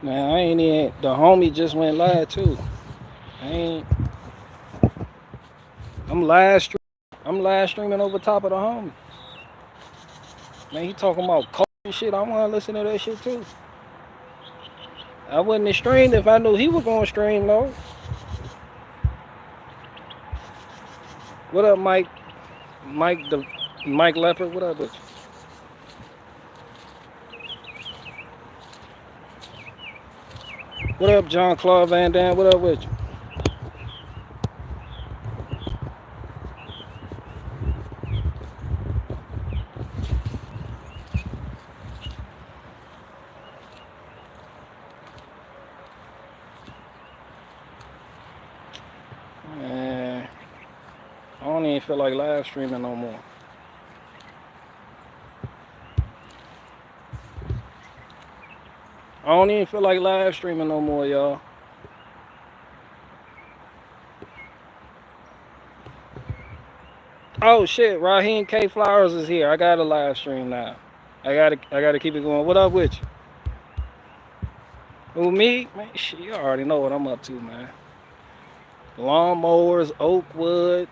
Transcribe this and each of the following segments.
Man, I ain't even. The homie just went live too. I ain't. I'm live stream. I'm live streaming over top of the homie. Man, he talking about coke and shit. I want to listen to that shit too. I wouldn't have streamed if I knew he was gonna stream though. What up, Mike? Mike Leopard. What up, bitch? What up, John Claude Van Damme? What up with you? Man, I don't even feel like live streaming no more. I don't even feel like live streaming no more, y'all. Oh shit, Raheem K Flowers is here. I got a live stream now. I gotta keep it going. What up with you? Who, me? Man, shit, you already know what I'm up to, man. Lawnmowers, oak wood,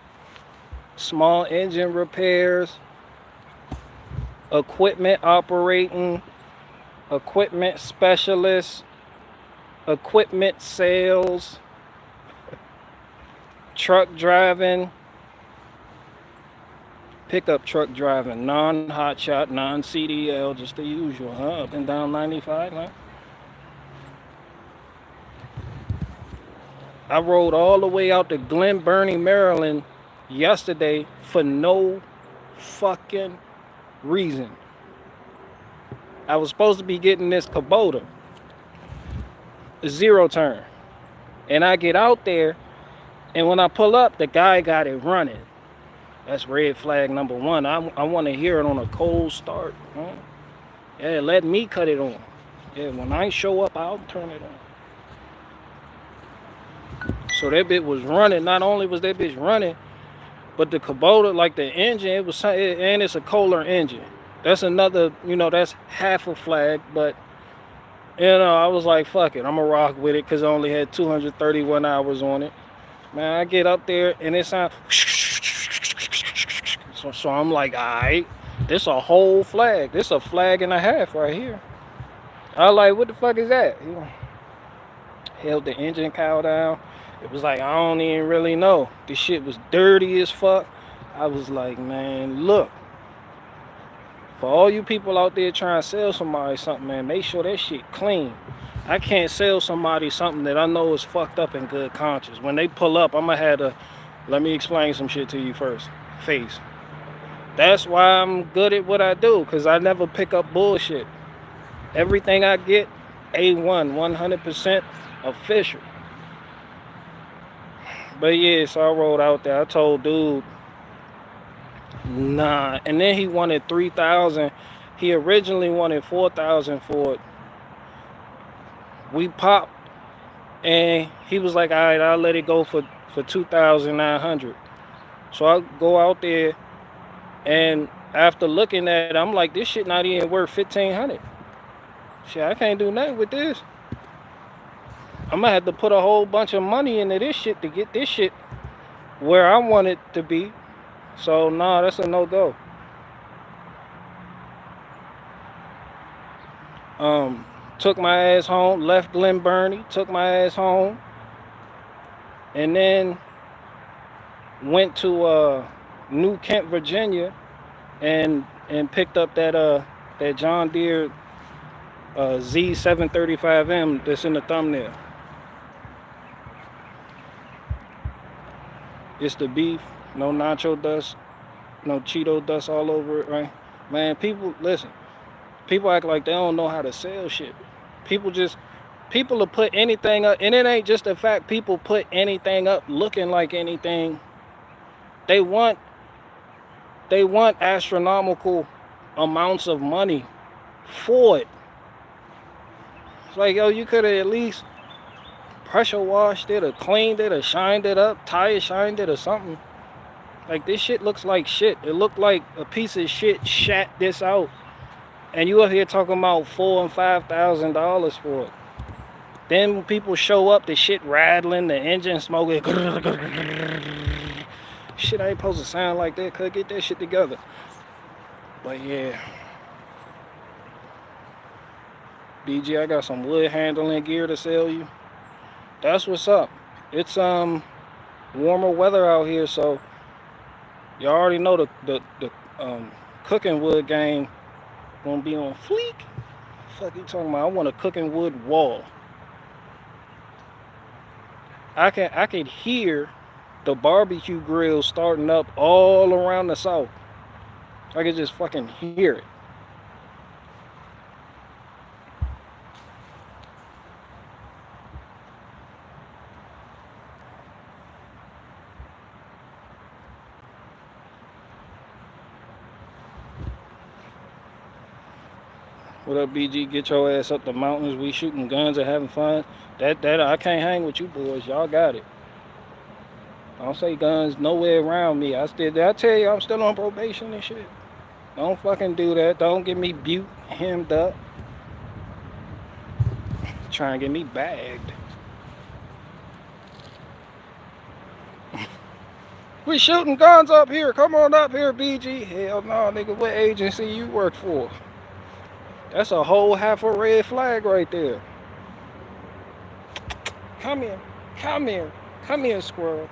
small engine repairs, equipment operating, equipment specialist, equipment sales, truck driving, pickup truck driving, non-hotshot, non-CDL, just the usual, huh? Up and down 95, huh? I rode all the way out to Glen Burnie, Maryland yesterday for no fucking reason. I was supposed to be getting this Kubota, a zero turn. And I get out there, and when I pull up, the guy got it running. That's red flag number one. I want to hear it on a cold start. Huh? Yeah, let me cut it on. Yeah, when I show up, I'll turn it on. So that bitch was running. Not only was that bitch running, but the Kubota, like the engine, and it's a Kohler engine. That's another, that's half a flag. But, I was like, fuck it. I'm going to rock with it because I only had 231 hours on it. Man, I get up there and it sounds... So I'm like, all right, this a whole flag. This a flag and a half right here. I was like, what the fuck is that? Held the engine cowl down. It was like, I don't even really know. This shit was dirty as fuck. I was like, man, look. For all you people out there trying to sell somebody something, man, make sure that shit clean. I can't sell somebody something that I know is fucked up in good conscience. When they pull up, I'm going to have to, let me explain some shit to you first. Face. That's why I'm good at what I do, because I never pick up bullshit. Everything I get, A1, 100% official. But yeah, so I rode out there. I told dude, nah. And then he wanted $3,000. He originally wanted $4,000 for it. We popped, and he was like, all right, I'll let it go for $2,900. So I go out there, and after looking at it, I'm like, this shit not even worth $1,500. Shit, I can't do nothing with this. I'm gonna have to put a whole bunch of money into this shit to get this shit where I want it to be. So nah, that's a no-go. Took my ass home, left Glen Burnie, took my ass home, and then went to New Kent, Virginia, and picked up that John Deere Z-735M that's in the thumbnail. It's the beef, no nacho dust, no Cheeto dust all over it, right? Man, people, listen, people act like they don't know how to sell shit. People will put anything up, and it ain't just the fact people put anything up looking like anything. They want astronomical amounts of money for it. It's like, yo, you could have at least pressure washed it or cleaned it or shined it up, tire shined it or something. Like, this shit looks like shit. It looked like a piece of shit shat this out. And you up here talking about $4,000 and $5,000 for it. Then when people show up, the shit rattling, the engine smoking. Shit ain't supposed to sound like that. Could get that shit together. But yeah. BG, I got some wood handling gear to sell you. That's what's up. It's warmer weather out here, so you already know the cooking wood game gonna be on fleek. Fuck you talking about? I want a cooking wood wall. I can hear the barbecue grill starting up all around the south. I can just fucking hear it. What up, BG? Get your ass up the mountains. We shooting guns and having fun. That I can't hang with you boys. Y'all got it. I don't say guns nowhere around me. I tell you, I'm still on probation and shit. Don't fucking do that. Don't get me hemmed up. Trying to get me bagged. We shooting guns up here. Come on up here, BG. Hell no, nigga. What agency you work for? That's a whole half a red flag right there. Come here. Come here. Come here, squirrel.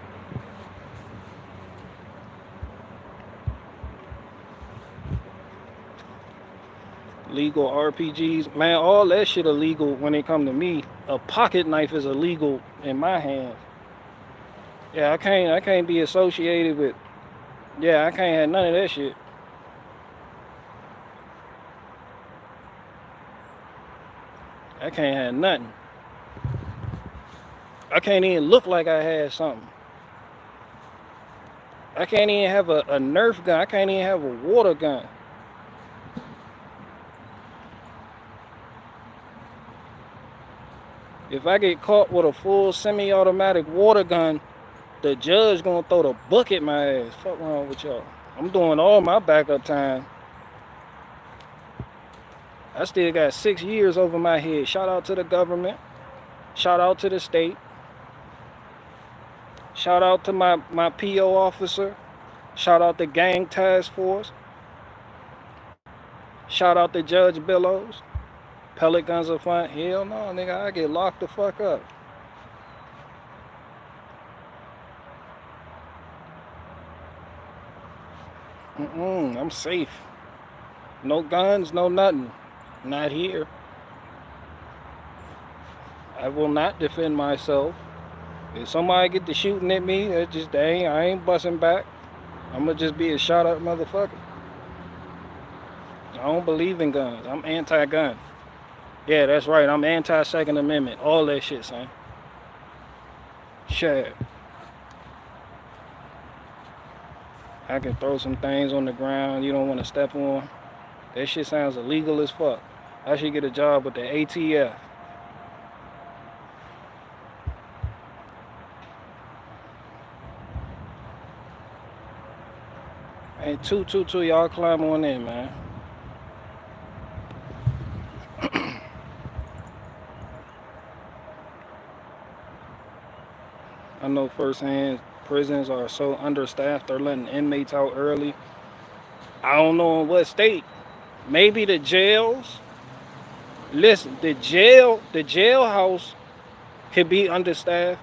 Legal RPGs. Man, all that shit illegal when it come to me. A pocket knife is illegal in my hand. Yeah, I can't be associated with. Yeah, I can't have none of that shit. I can't have nothing. I can't even look like I had something. I can't even have a Nerf gun. I can't even have a water gun. If I get caught with a full semi-automatic water gun, the judge gonna throw the book at my ass. Fuck wrong with y'all? I'm doing all my backup time. I still got 6 years over my head. Shout out to the government. Shout out to the state. Shout out to my PO officer. Shout out to gang task force. Shout out to Judge Billows. Pellet guns are fun. Hell no, nigga, I get locked the fuck up. I'm safe. No guns, no nothing. Not here. I will not defend myself. If somebody get to shooting at me, that's just I ain't busting back. I'm gonna just be a shot up motherfucker. I don't believe in guns. I'm anti-gun. Yeah, that's right. I'm anti-Second Amendment. All that shit, son. Shit. I can throw some things on the ground you don't want to step on. That shit sounds illegal as fuck. I should get a job with the ATF. Hey, 222, y'all climb on in, man. I know firsthand prisons are so understaffed, they're letting inmates out early. I don't know in what state. Maybe the jails. Listen, the jailhouse could be understaffed.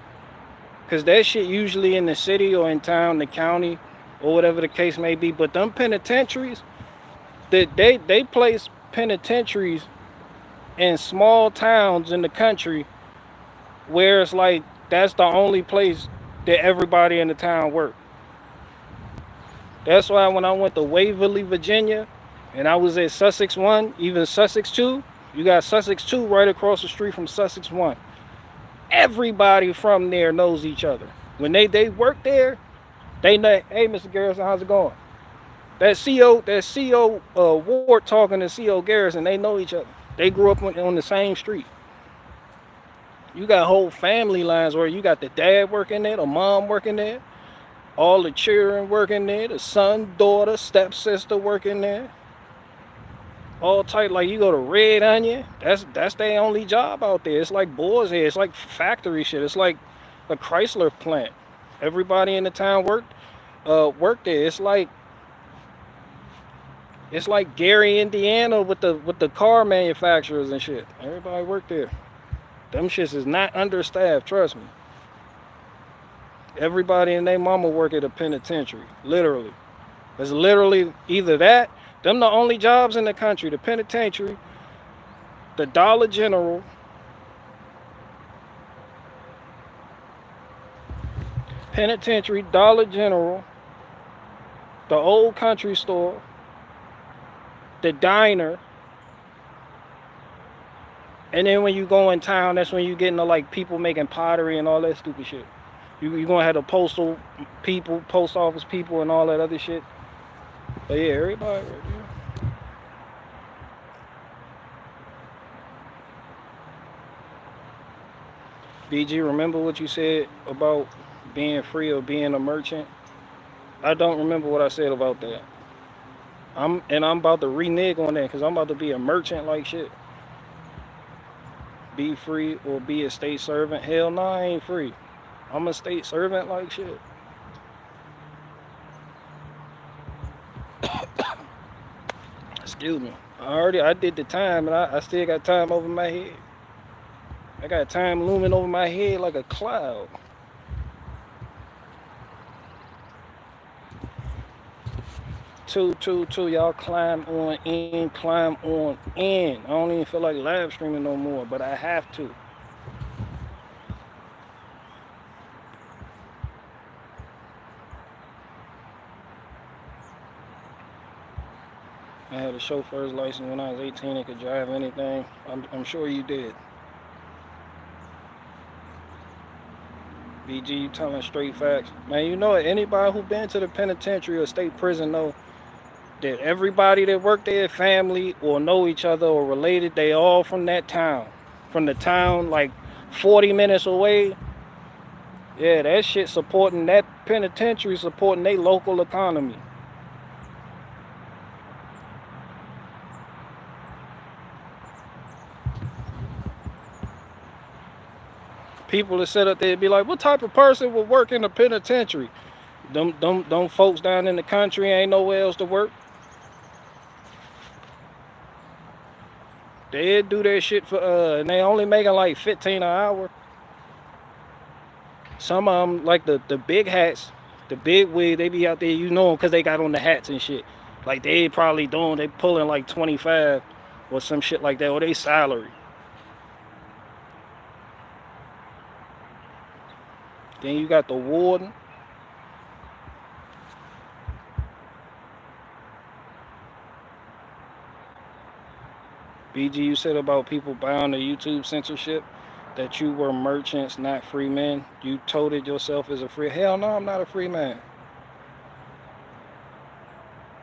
Cause that shit usually in the city or in town, the county, or whatever the case may be. But them penitentiaries, they place penitentiaries in small towns in the country where it's like that's the only place that everybody in the town work. That's why when I went to Waverly, Virginia, and I was at Sussex 1, even Sussex 2, you got Sussex 2 right across the street from Sussex 1. Everybody from there knows each other. When they work there, they know, hey, Mr. Garrison, how's it going? That CO Ward talking to CO Garrison, they know each other. They grew up on the same street. You got whole family lines where you got the dad working there, the mom working there, all the children working there, the son, daughter, stepsister working there. all type. Like you go to Red Onion, that's their only job out there. It's like boys here. It's like factory shit. It's like a Chrysler plant. Everybody in the town worked there. It's like Gary, Indiana, with the car manufacturers and shit. Everybody worked there. Them shits is not understaffed. Trust me. Everybody and their mama work at a penitentiary. Literally. It's literally either that. Them the only jobs in the country. The penitentiary, the Dollar General, penitentiary, Dollar General, the old country store, the diner, and then when you go in town, that's when you get into like people making pottery and all that stupid shit. You gonna have the postal people, post office people, and all that other shit. But yeah, everybody right there. BG, remember what you said about being free or being a merchant? I don't remember what I said about that. I'm about to renege on that because I'm about to be a merchant like shit. Be free or be a state servant? Hell no, I ain't free. I'm a state servant like shit. Excuse me. I did the time and I still got time over my head. I got time looming over my head like a cloud. Two, y'all climb on in, climb on in. I don't even feel like live streaming no more, but I have to. I had a chauffeur's license when I was 18 and could drive anything. I'm sure you did. BG, you telling straight facts. Man, you know it. Anybody who been to the penitentiary or state prison know that everybody that work there, family or know each other or related, they all from that town. From the town like 40 minutes away. Yeah, that shit supporting that penitentiary, supporting their local economy. People that sit up there and be like, what type of person would work in the penitentiary? Them folks down in the country ain't nowhere else to work. They do their shit for and they only making like 15 an hour. Some of them, like the big hats, the big wig, they be out there, you know them because they got on the hats and shit. Like they probably they pulling like 25 or some shit like that, or they salary. Then you got the warden. BG, you said about people bound to YouTube censorship that you were merchants, not free men. You toted yourself as a free. Hell no, I'm not a free man.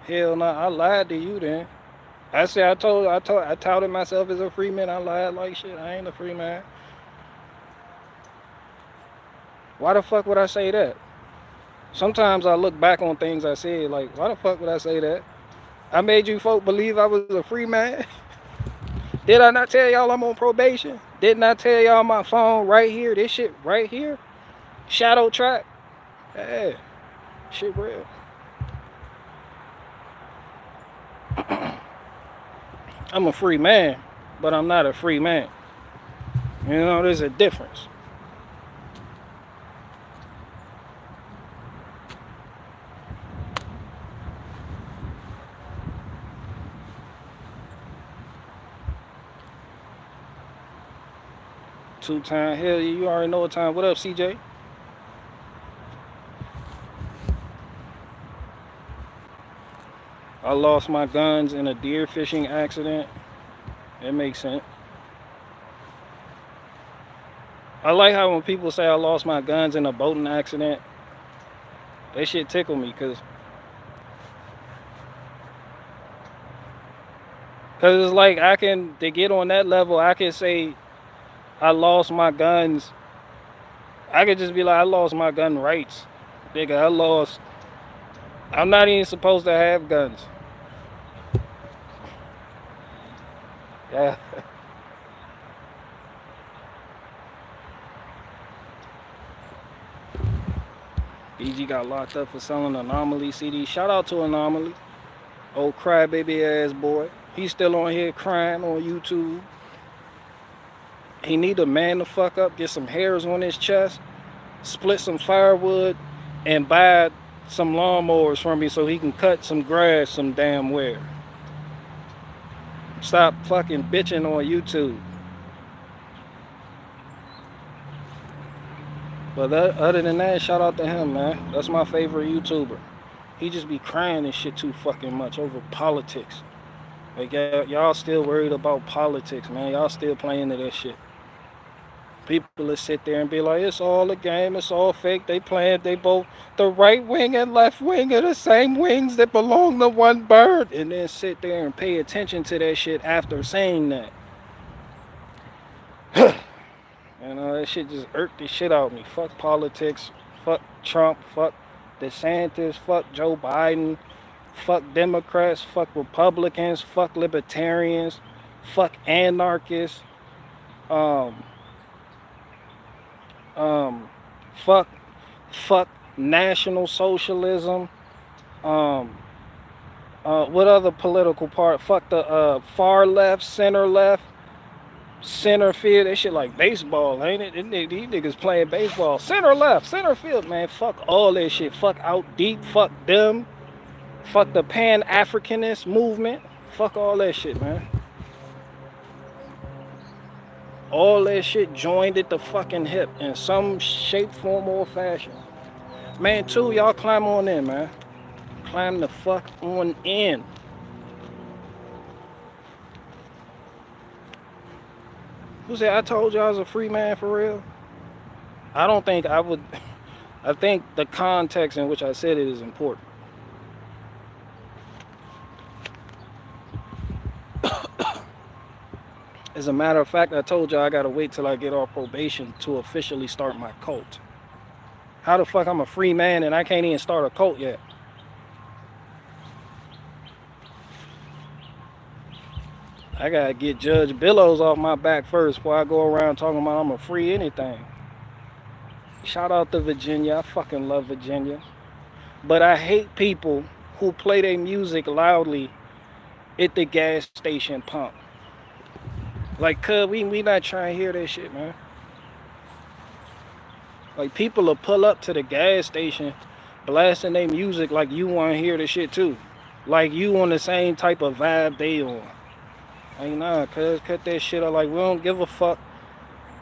Hell no, I lied to you then. I touted myself as a free man. I lied like shit. I ain't a free man. Why the fuck would I say that? Sometimes I look back on things I said, like, why the fuck would I say that? I made you folk believe I was a free man? Did I not tell y'all I'm on probation? Didn't I tell y'all my phone right here, this shit right here? Shadow track? Yeah, shit real. I'm a free man, but I'm not a free man. You know, there's a difference. Two-time, hell yeah, you already know what time. What up, CJ? I lost my guns in a deer fishing accident. It makes sense. I like how when people say I lost my guns in a boating accident, that shit tickle me, cause it's like to get on that level, I can say I lost my guns. I could just be like, I lost my gun rights. Nigga, I'm not even supposed to have guns. Yeah. BG got locked up for selling Anomaly CD. Shout out to Anomaly. Old crybaby ass boy. He's still on here crying on YouTube. He need to man the fuck up, get some hairs on his chest, split some firewood, and buy some lawnmowers from me so he can cut some grass some damn where. Stop fucking bitching on YouTube. But other than that, shout out to him, man. That's my favorite YouTuber. He just be crying and shit too fucking much over politics. Like, y'all still worried about politics, man. Y'all still playing to that shit. People that sit there and be like, it's all a game, it's all fake. They playing, they both, the right wing and left wing are the same wings that belong to one bird. And then sit there and pay attention to that shit after saying that. You know, that shit just irked the shit out of me. Fuck politics, fuck Trump, fuck DeSantis, fuck Joe Biden, fuck Democrats, fuck Republicans, fuck libertarians, fuck anarchists, fuck National Socialism, what other political part? Fuck the far left, center field. That shit like baseball, ain't it? These niggas playing baseball. Center left, center field, man. Fuck all that shit. Fuck out deep, fuck them. Fuck the Pan-Africanist movement. Fuck all that shit, man. All that shit joined at the fucking hip in some shape, form, or fashion. Man, too, y'all climb on in, man. Climb the fuck on in. Who said I told you I was a free man for real? I don't think I would. I think the context in which I said it is important. As a matter of fact, I told you I gotta wait till I get off probation to officially start my cult. How the fuck I'm a free man and I can't even start a cult yet? I gotta get Judge Billows off my back first before I go around talking about I'm a free anything. Shout out to Virginia. I fucking love Virginia. But I hate people who play their music loudly at the gas station pump. Like, cuz we not trying to hear that shit, man. Like, people will pull up to the gas station blasting their music like you want to hear the shit too. Like you on the same type of vibe they on. Like, nah, cuz, cut that shit out. Like, we don't give a fuck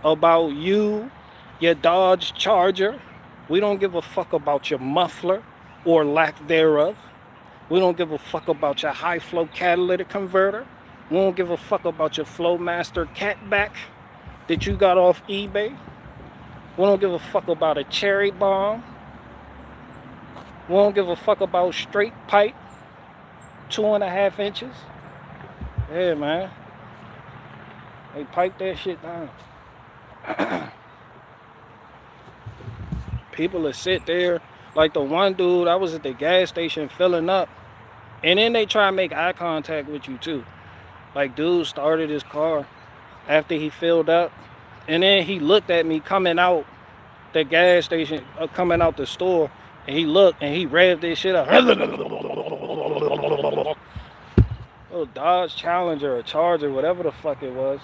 about you, your Dodge Charger. We don't give a fuck about your muffler or lack thereof. We don't give a fuck about your high flow catalytic converter. We don't give a fuck about your Flowmaster catback that you got off eBay. We don't give a fuck about a cherry bomb. We don't give a fuck about straight pipe, 2.5 inches. Yeah, man. They pipe that shit down. People that sit there, like the one dude, I was at the gas station filling up, and then they try to make eye contact with you too. Like, dude started his car after he filled up, and then he looked at me coming out the gas station, coming out the store, and he looked and he revved this shit up. Little Dodge Challenger or Charger, whatever the fuck it was.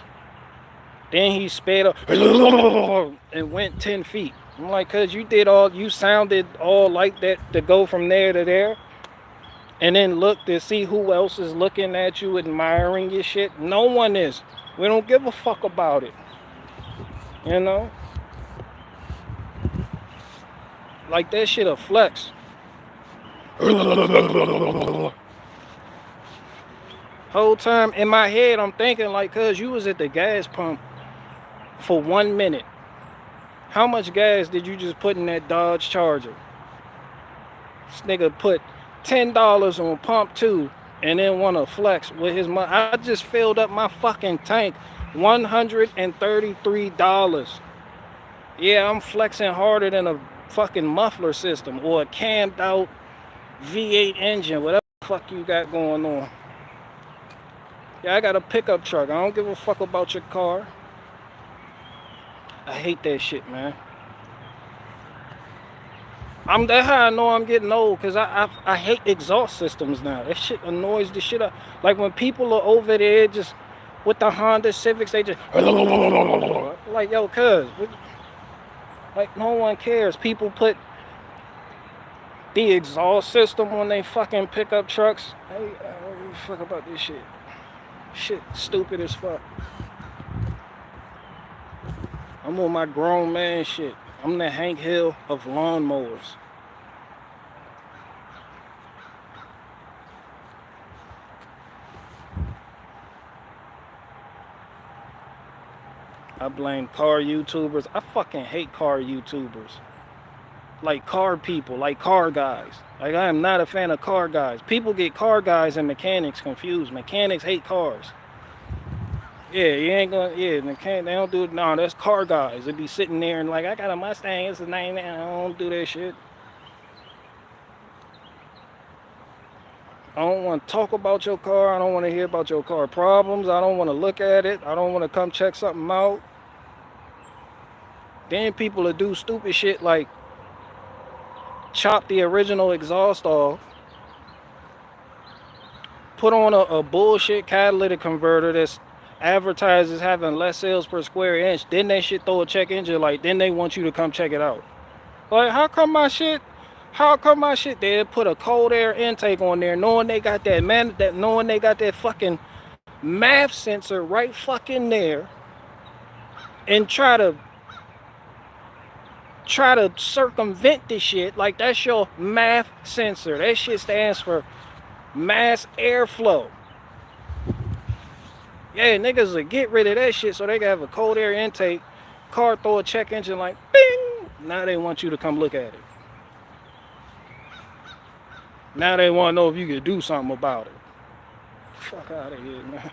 Then he sped up and went 10 feet. I'm like, cuz you sounded all like that to go from there to there. And then look to see who else is looking at you, admiring your shit. No one is. We don't give a fuck about it. You know? Like, that shit a flex. Whole time in my head, I'm thinking, like, cuz you was at the gas pump for 1 minute. How much gas did you just put in that Dodge Charger? This nigga put $10 on pump 2 and then want to flex with his money. I just filled up my fucking tank. $133. Yeah, I'm flexing harder than a fucking muffler system or a cammed out V8 engine, whatever the fuck you got going on. Yeah, I got a pickup truck. I don't give a fuck about your car. I hate that shit, man. That's how I know I'm getting old, cause I hate exhaust systems now. That shit annoys the shit out. Like when people are over there just with the Honda Civics, they just like, yo, cuz, like no one cares. People put the exhaust system on they fucking pickup trucks. Hey, I don't give a fuck about this shit. Shit stupid as fuck. I'm on my grown man shit. I'm the Hank Hill of lawnmowers. I blame car YouTubers. I fucking hate car YouTubers. Like car people, like car guys. Like I am not a fan of car guys. People get car guys and mechanics confused. Mechanics hate cars. Yeah, you ain't gonna. Yeah, they don't do it. No, that's car guys. They be sitting there and like, I got a Mustang. It's a 99. I don't do that shit. I don't want to talk about your car. I don't want to hear about your car problems. I don't want to look at it. I don't want to come check something out. Then people will do stupid shit like chop the original exhaust off, put on a bullshit catalytic converter that's advertises having less sales per square inch. Then they shit throw a check engine light. Then they want you to come check it out. Like, how come my shit? They put a cold air intake on there, knowing they got knowing they got that fucking math sensor right fucking there, and try to circumvent this shit like that's your math sensor. That shit stands for mass airflow. Yeah, niggas will get rid of that shit so they can have a cold air intake. Car throw a check engine like bing. Now they want you to come look at it. Now they want to know if you can do something about it. Fuck out of here, man.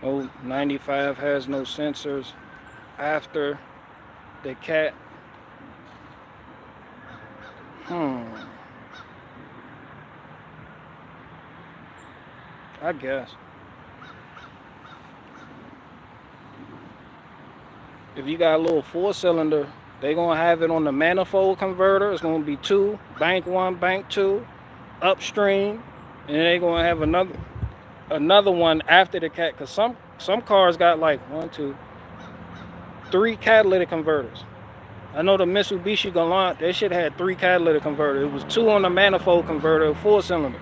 Oh, 95 has no sensors after the cat. I guess. If you got a little 4-cylinder, they gonna have it on the manifold converter. It's gonna be 2, bank 1, bank 2, upstream, and they gonna have another one after the cat. Cause some cars got like 1, 2, 3 catalytic converters. I know the Mitsubishi Galant, that shit had 3 catalytic converters. It was 2 on the manifold converter, 4-cylinder.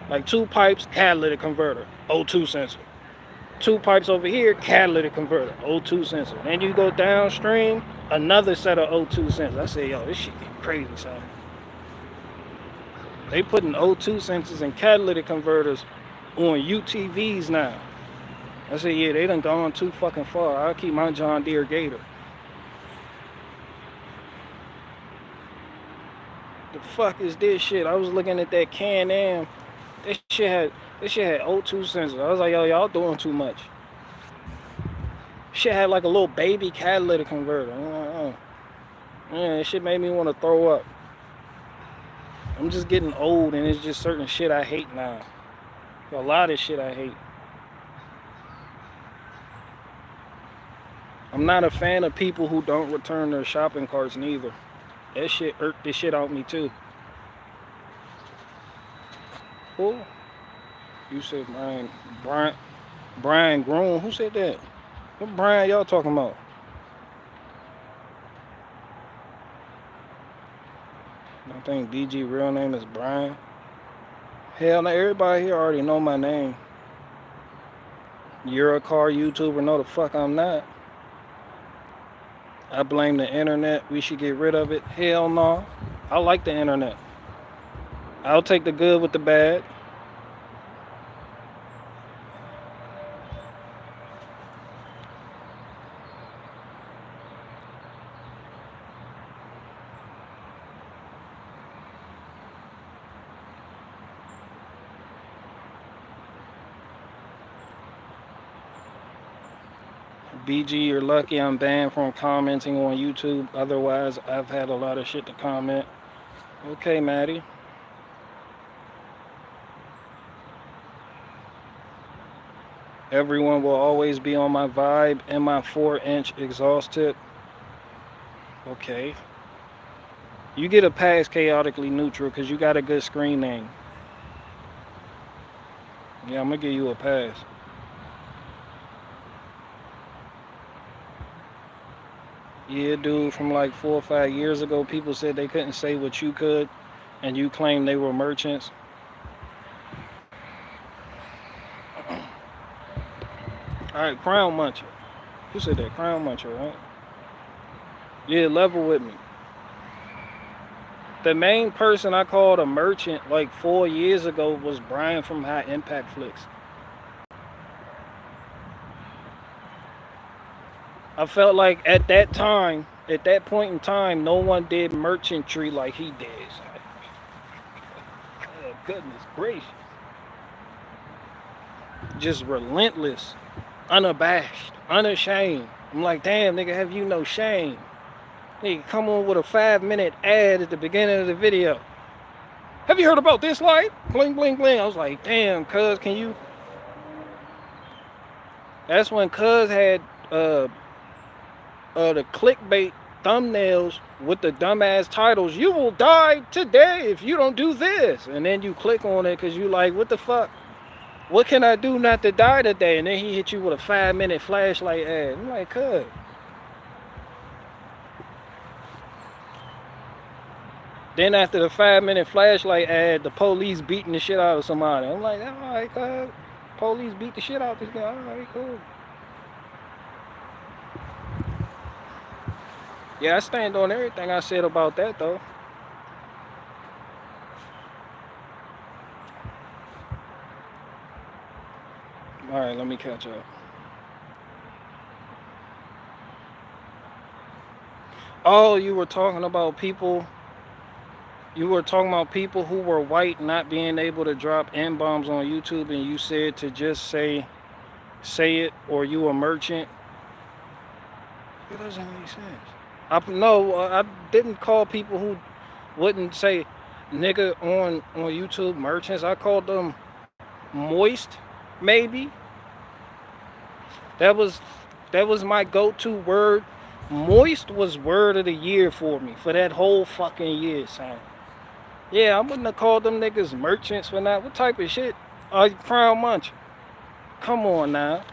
Like 2 pipes, catalytic converter, O2 sensor. 2 pipes over here, catalytic converter, O2 sensor. Then you go downstream, another set of O2 sensors. I say, yo, this shit get crazy, son. They putting O2 sensors and catalytic converters on UTVs now. I say, yeah, they done gone too fucking far. I'll keep my John Deere Gator. The fuck is this shit? I was looking at that Can-Am. This shit had O2 sensors. I was like, yo, y'all doing too much. Shit had like a little baby catalytic converter. Man, shit made me want to throw up. I'm just getting old, and it's just certain shit I hate now. A lot of shit I hate. I'm not a fan of people who don't return their shopping carts neither. That shit irked the shit out me too. Who? You said Brian Groom. Who said that? What Brian y'all talking about? I think DG real name is Brian. Hell no, everybody here already know my name. You're a car YouTuber. No, the fuck I'm not. I blame the internet. We should get rid of it. Hell no. I like the internet. I'll take the good with the bad. BG, you're lucky I'm banned from commenting on YouTube. Otherwise, I've had a lot of shit to comment. Okay, Maddie. Everyone will always be on my vibe and my 4-inch exhaust tip. Okay. You get a pass chaotically neutral because you got a good screen name. Yeah, I'm going to give you a pass. Yeah, dude, from like 4 or 5 years ago, people said they couldn't say what you could, and you claimed they were merchants. All right, Crown Muncher. Who said that? Crown Muncher, right? Yeah, level with me. The main person I called a merchant like 4 years ago was Brian from High Impact Flicks. I felt like at that time, at that point in time, no one did merchantry like he did. Oh, goodness gracious. Just relentless, unabashed, unashamed. I'm like, damn, nigga, have you no shame? Nigga, come on with a 5-minute ad at the beginning of the video. Have you heard about this light? Bling, bling, bling. I was like, damn, cuz, can you? That's when cuz had the clickbait thumbnails with the dumbass titles. You will die today if you don't do this. And then you click on it because you like, what the fuck? What can I do not to die today? And then he hit you with a 5-minute flashlight ad. I'm like, cuz. Then after the 5-minute flashlight ad, the police beating the shit out of somebody. I'm like, all right, cuz. Police beat the shit out of this guy. All right, cool. Yeah, I stand on everything I said about that, though. All right, let me catch up. Oh, you were talking about people. You were talking about people who were white not being able to drop N-bombs on YouTube, and you said to just say it, or you a merchant. It doesn't make sense. I didn't call people who wouldn't say nigga on YouTube merchants. I called them moist, maybe. That was my go-to word. Moist was word of the year for me for that whole fucking year, son. Yeah, I wouldn't have called them niggas merchants for that. What type of shit are you, Crown Muncher? Come on now.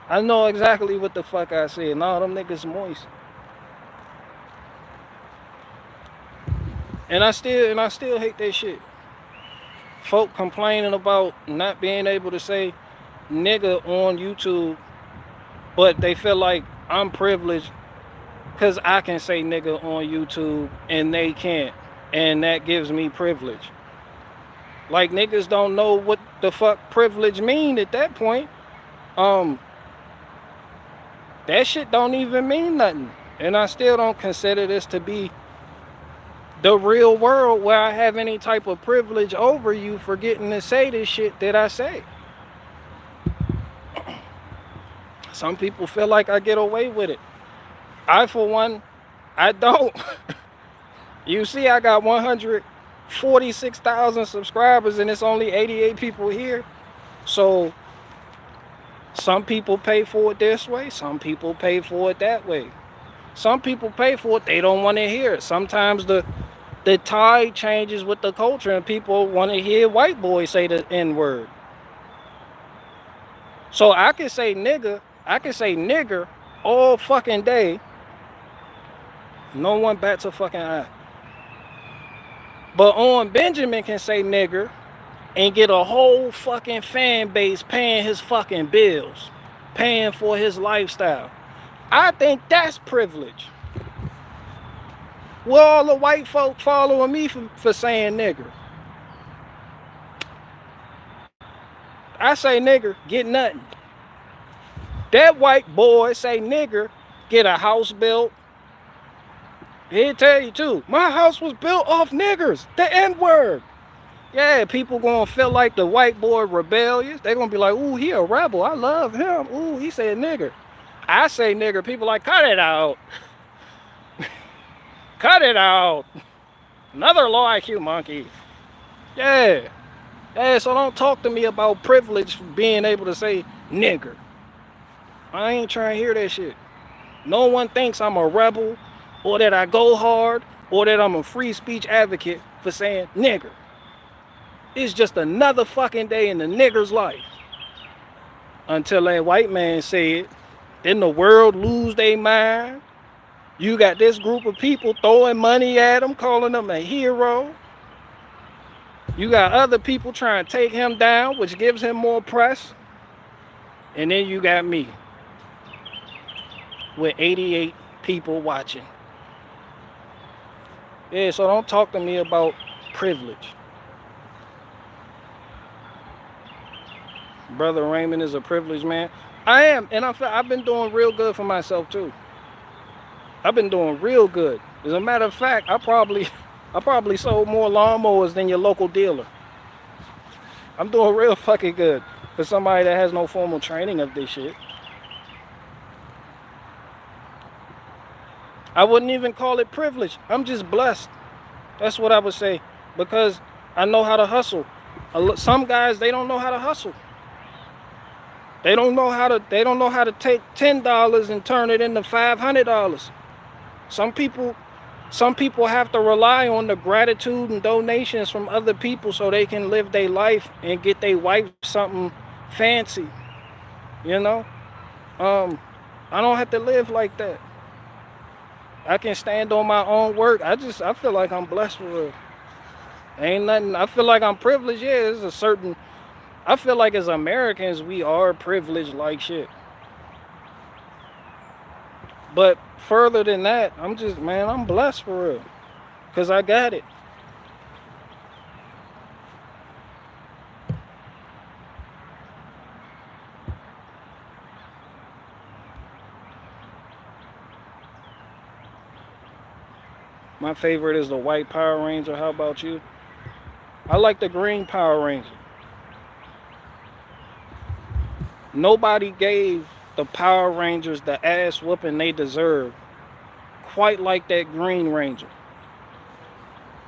I know exactly what the fuck I said. No, them niggas moist. And I still hate that shit. Folk complaining about not being able to say nigga on YouTube, but they feel like I'm privileged because I can say nigga on YouTube and they can't. And that gives me privilege. Like, niggas don't know what the fuck privilege mean at that point. That shit don't even mean nothing. And I still don't consider this to be the real world where I have any type of privilege over you for getting to say this shit that I say. Some people feel like I get away with it. I, for one, I don't. You see, I got 146,000 subscribers and it's only 88 people here. So some people pay for it this way. Some people pay for it that way. Some people pay for it. They don't want to hear it. Sometimes the tide changes with the culture and people want to hear white boys say the N-word. So I can say nigga. I can say nigger all fucking day. No one bats a fucking eye. But on Benjamin can say nigger and get a whole fucking fan base paying his fucking bills, paying for his lifestyle. I think that's privilege. Well, all the white folk following me for saying nigger. I say nigger, get nothing. That white boy say nigger, get a house built. He'll tell you too, my house was built off niggers, the N-word. Yeah, people gonna feel like the white boy rebellious. They gonna be like, ooh, he a rebel, I love him. Ooh, he said nigger. I say nigger, people like, cut it out. Cut it out. Another low IQ monkey. Yeah. Yeah, so don't talk to me about privilege for being able to say nigger. I ain't trying to hear that shit. No one thinks I'm a rebel or that I go hard or that I'm a free speech advocate for saying nigger. It's just another fucking day in the nigger's life. Until that white man say it, then the world lose their mind. You got this group of people throwing money at him, calling him a hero. You got other people trying to take him down, which gives him more press. And then you got me with 88 people watching. Yeah, so don't talk to me about privilege. Brother Raymond is a privileged man. I am, and I've been doing real good for myself too. I've been doing real good. As a matter of fact, I probably sold more lawnmowers than your local dealer. I'm doing real fucking good for somebody that has no formal training of this shit. I wouldn't even call it privilege. I'm just blessed. That's what I would say, because I know how to hustle. Some guys, they don't know how to hustle. They don't know how to take $10 and turn it into $500. Some people have to rely on the gratitude and donations from other people so they can live their life and get their wife something fancy. You know? I don't have to live like that. I can stand on my own work. I feel like I'm blessed for real. Ain't nothing. I feel like I'm privileged. Yeah, there's a certain. I feel like as Americans, we are privileged like shit. But further than that, I'm blessed for real. Because I got it. My favorite is the white Power Ranger. How about you? I like the green Power Ranger. Nobody gave the Power Rangers the ass whooping they deserve quite like that Green Ranger.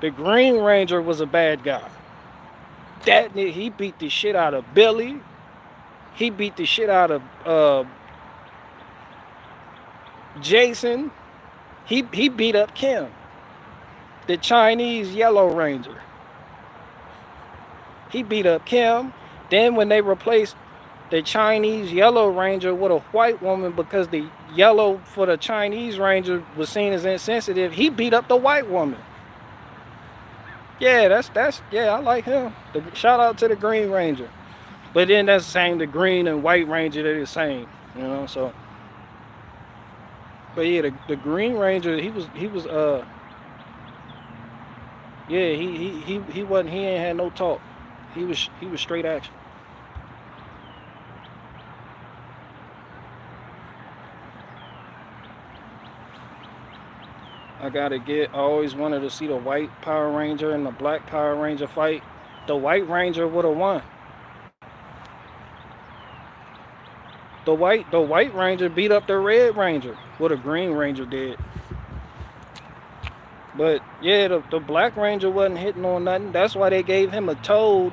The Green Ranger was a bad guy. He beat the shit out of Billy. He beat the shit out of Jason. He beat up Kim, the Chinese Yellow Ranger. He beat up Kim. Then when they replaced the Chinese Yellow Ranger with a white woman because the yellow for the Chinese Ranger was seen as insensitive, he beat up the white woman. Yeah, yeah, I like him. Shout out to the Green Ranger. But then that's the same, the Green and White Ranger, they're the same, you know, so. But yeah, the Green Ranger, he ain't had no talk. He was straight action. I always wanted to see the white Power Ranger and the black Power Ranger fight. The White Ranger would have won. The White Ranger beat up the Red Ranger, what a Green Ranger did. But yeah, the Black Ranger wasn't hitting on nothing. That's why they gave him a toad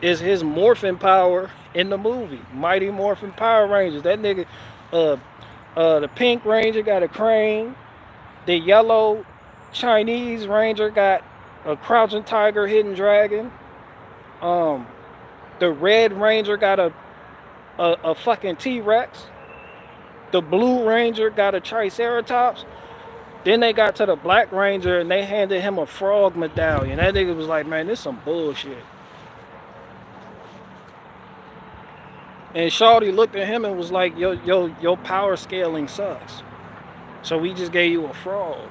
is his morphing power in the movie. Mighty Morphin Power Rangers. That nigga, the Pink Ranger got a crane. The yellow Chinese Ranger got a crouching tiger, hidden dragon. The Red Ranger got a fucking T-Rex. The Blue Ranger got a Triceratops. Then they got to the Black Ranger and they handed him a frog medallion. That nigga was like, man, this some bullshit. And Shawty looked at him and was like, your power scaling sucks. So we just gave you a frog.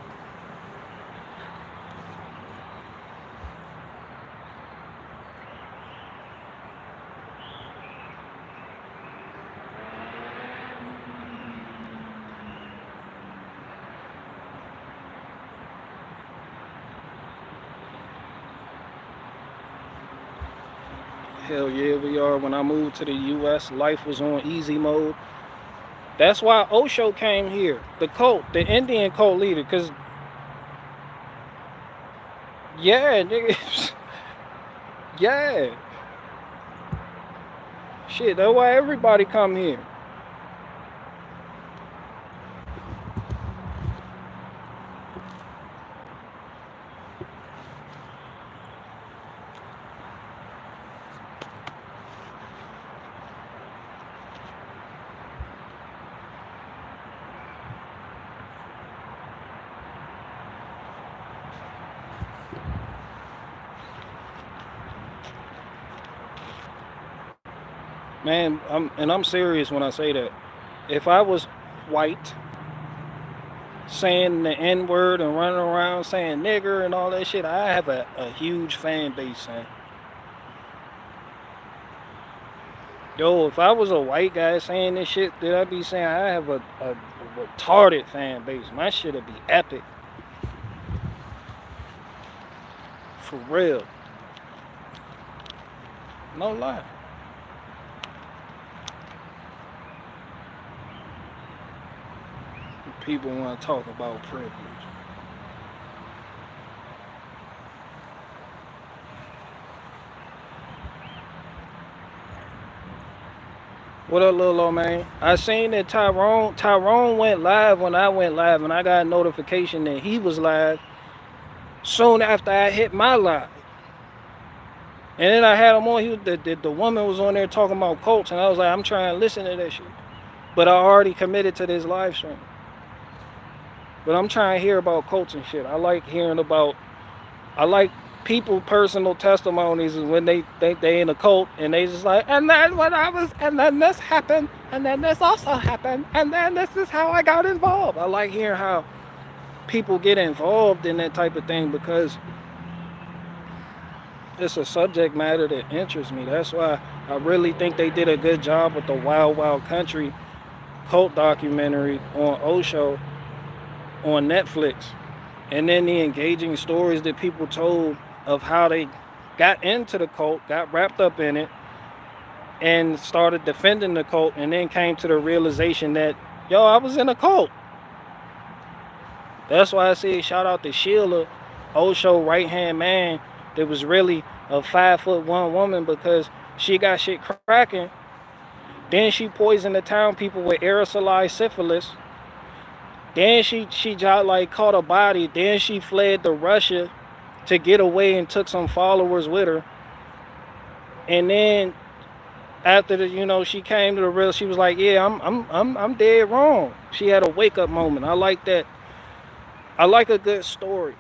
Hell yeah, we are. When I moved to the US, life was on easy mode. That's why Osho came here. The cult, the Indian cult leader, because yeah, nigga, yeah, shit. That's why everybody come here. Man, I'm serious when I say that. If I was white, saying the N word and running around saying nigger and all that shit, I have a huge fan base, man. Yo, if I was a white guy saying this shit, that I'd be saying I have a retarded fan base. My shit'd be epic. For real. No lie. People want to talk about privilege. What up, little old man? I seen that Tyrone went live when I went live, and I got a notification that he was live soon after I hit my live. And then I had him on. The woman was on there talking about cults, and I was like, I'm trying to listen to that shit, but I already committed to this live stream. But I'm trying to hear about cults and shit. I like hearing about. I like people personal testimonies when they think they in a cult and they just like, and then when I was, and then this happened, and then this also happened, and then this is how I got involved. I like hearing how people get involved in that type of thing because it's a subject matter that interests me. That's why I really think they did a good job with the Wild Wild Country cult documentary on Osho on Netflix, and then the engaging stories that people told of how they got into the cult, got wrapped up in it, and started defending the cult, and then came to the realization that, yo, I was in a cult. That's why I say shout out to Sheila, Osho right-hand man, that was really a 5'1" woman, because she got shit cracking. Then she poisoned the town people with aerosolized syphilis. Then she like caught a body. Then she fled to Russia to get away and took some followers with her. And then after she came to the real, she was like, yeah, I'm dead wrong. She had a wake up moment. I like that. I like a good story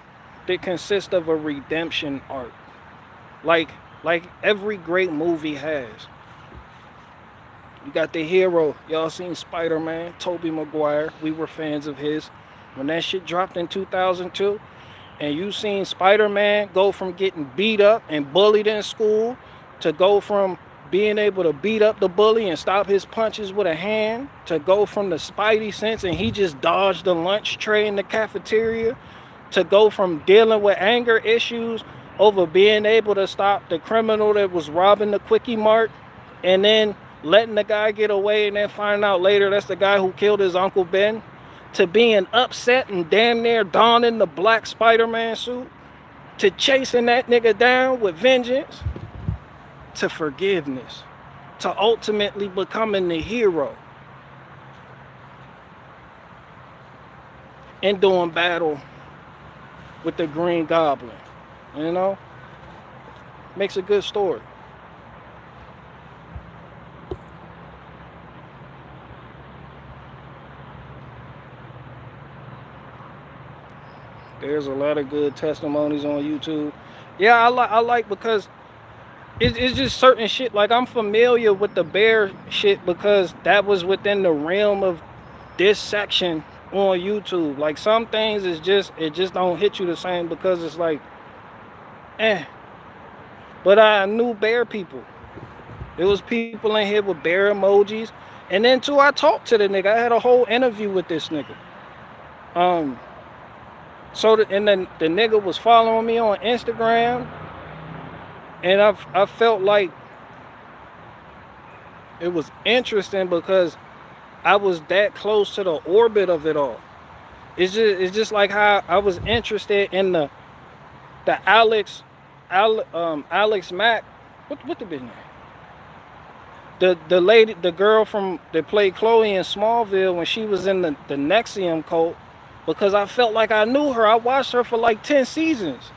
that consists of a redemption arc, like every great movie has. You got the hero. Y'all seen Spider-Man, Tobey Maguire. We were fans of his. When that shit dropped in 2002, and you seen Spider-Man go from getting beat up and bullied in school to go from being able to beat up the bully and stop his punches with a hand, to go from the Spidey sense and he just dodged the lunch tray in the cafeteria, to go from dealing with anger issues over being able to stop the criminal that was robbing the Quickie Mart, and then letting the guy get away, and then find out later that's the guy who killed his Uncle Ben, to being upset and damn near donning the black Spider-Man suit, to chasing that nigga down with vengeance, to forgiveness, to ultimately becoming the hero and doing battle with the Green Goblin. Makes a good story. There's a lot of good testimonies on YouTube. Yeah, I like because it's just certain shit. Like, I'm familiar with the bear shit because that was within the realm of this section on YouTube. Like, some things it just don't hit you the same because it's like, But I knew bear people. There was people in here with bear emojis. And then too, I talked to the nigga. I had a whole interview with this nigga. And then the nigga was following me on Instagram, and I felt like it was interesting because I was that close to the orbit of it all. It's just like how I was interested in the Alex Mack. What the bitch name? The lady, the girl from that played Chloe in Smallville when she was in the Nexium cult, because I felt like I knew her. I watched her for like 10 seasons.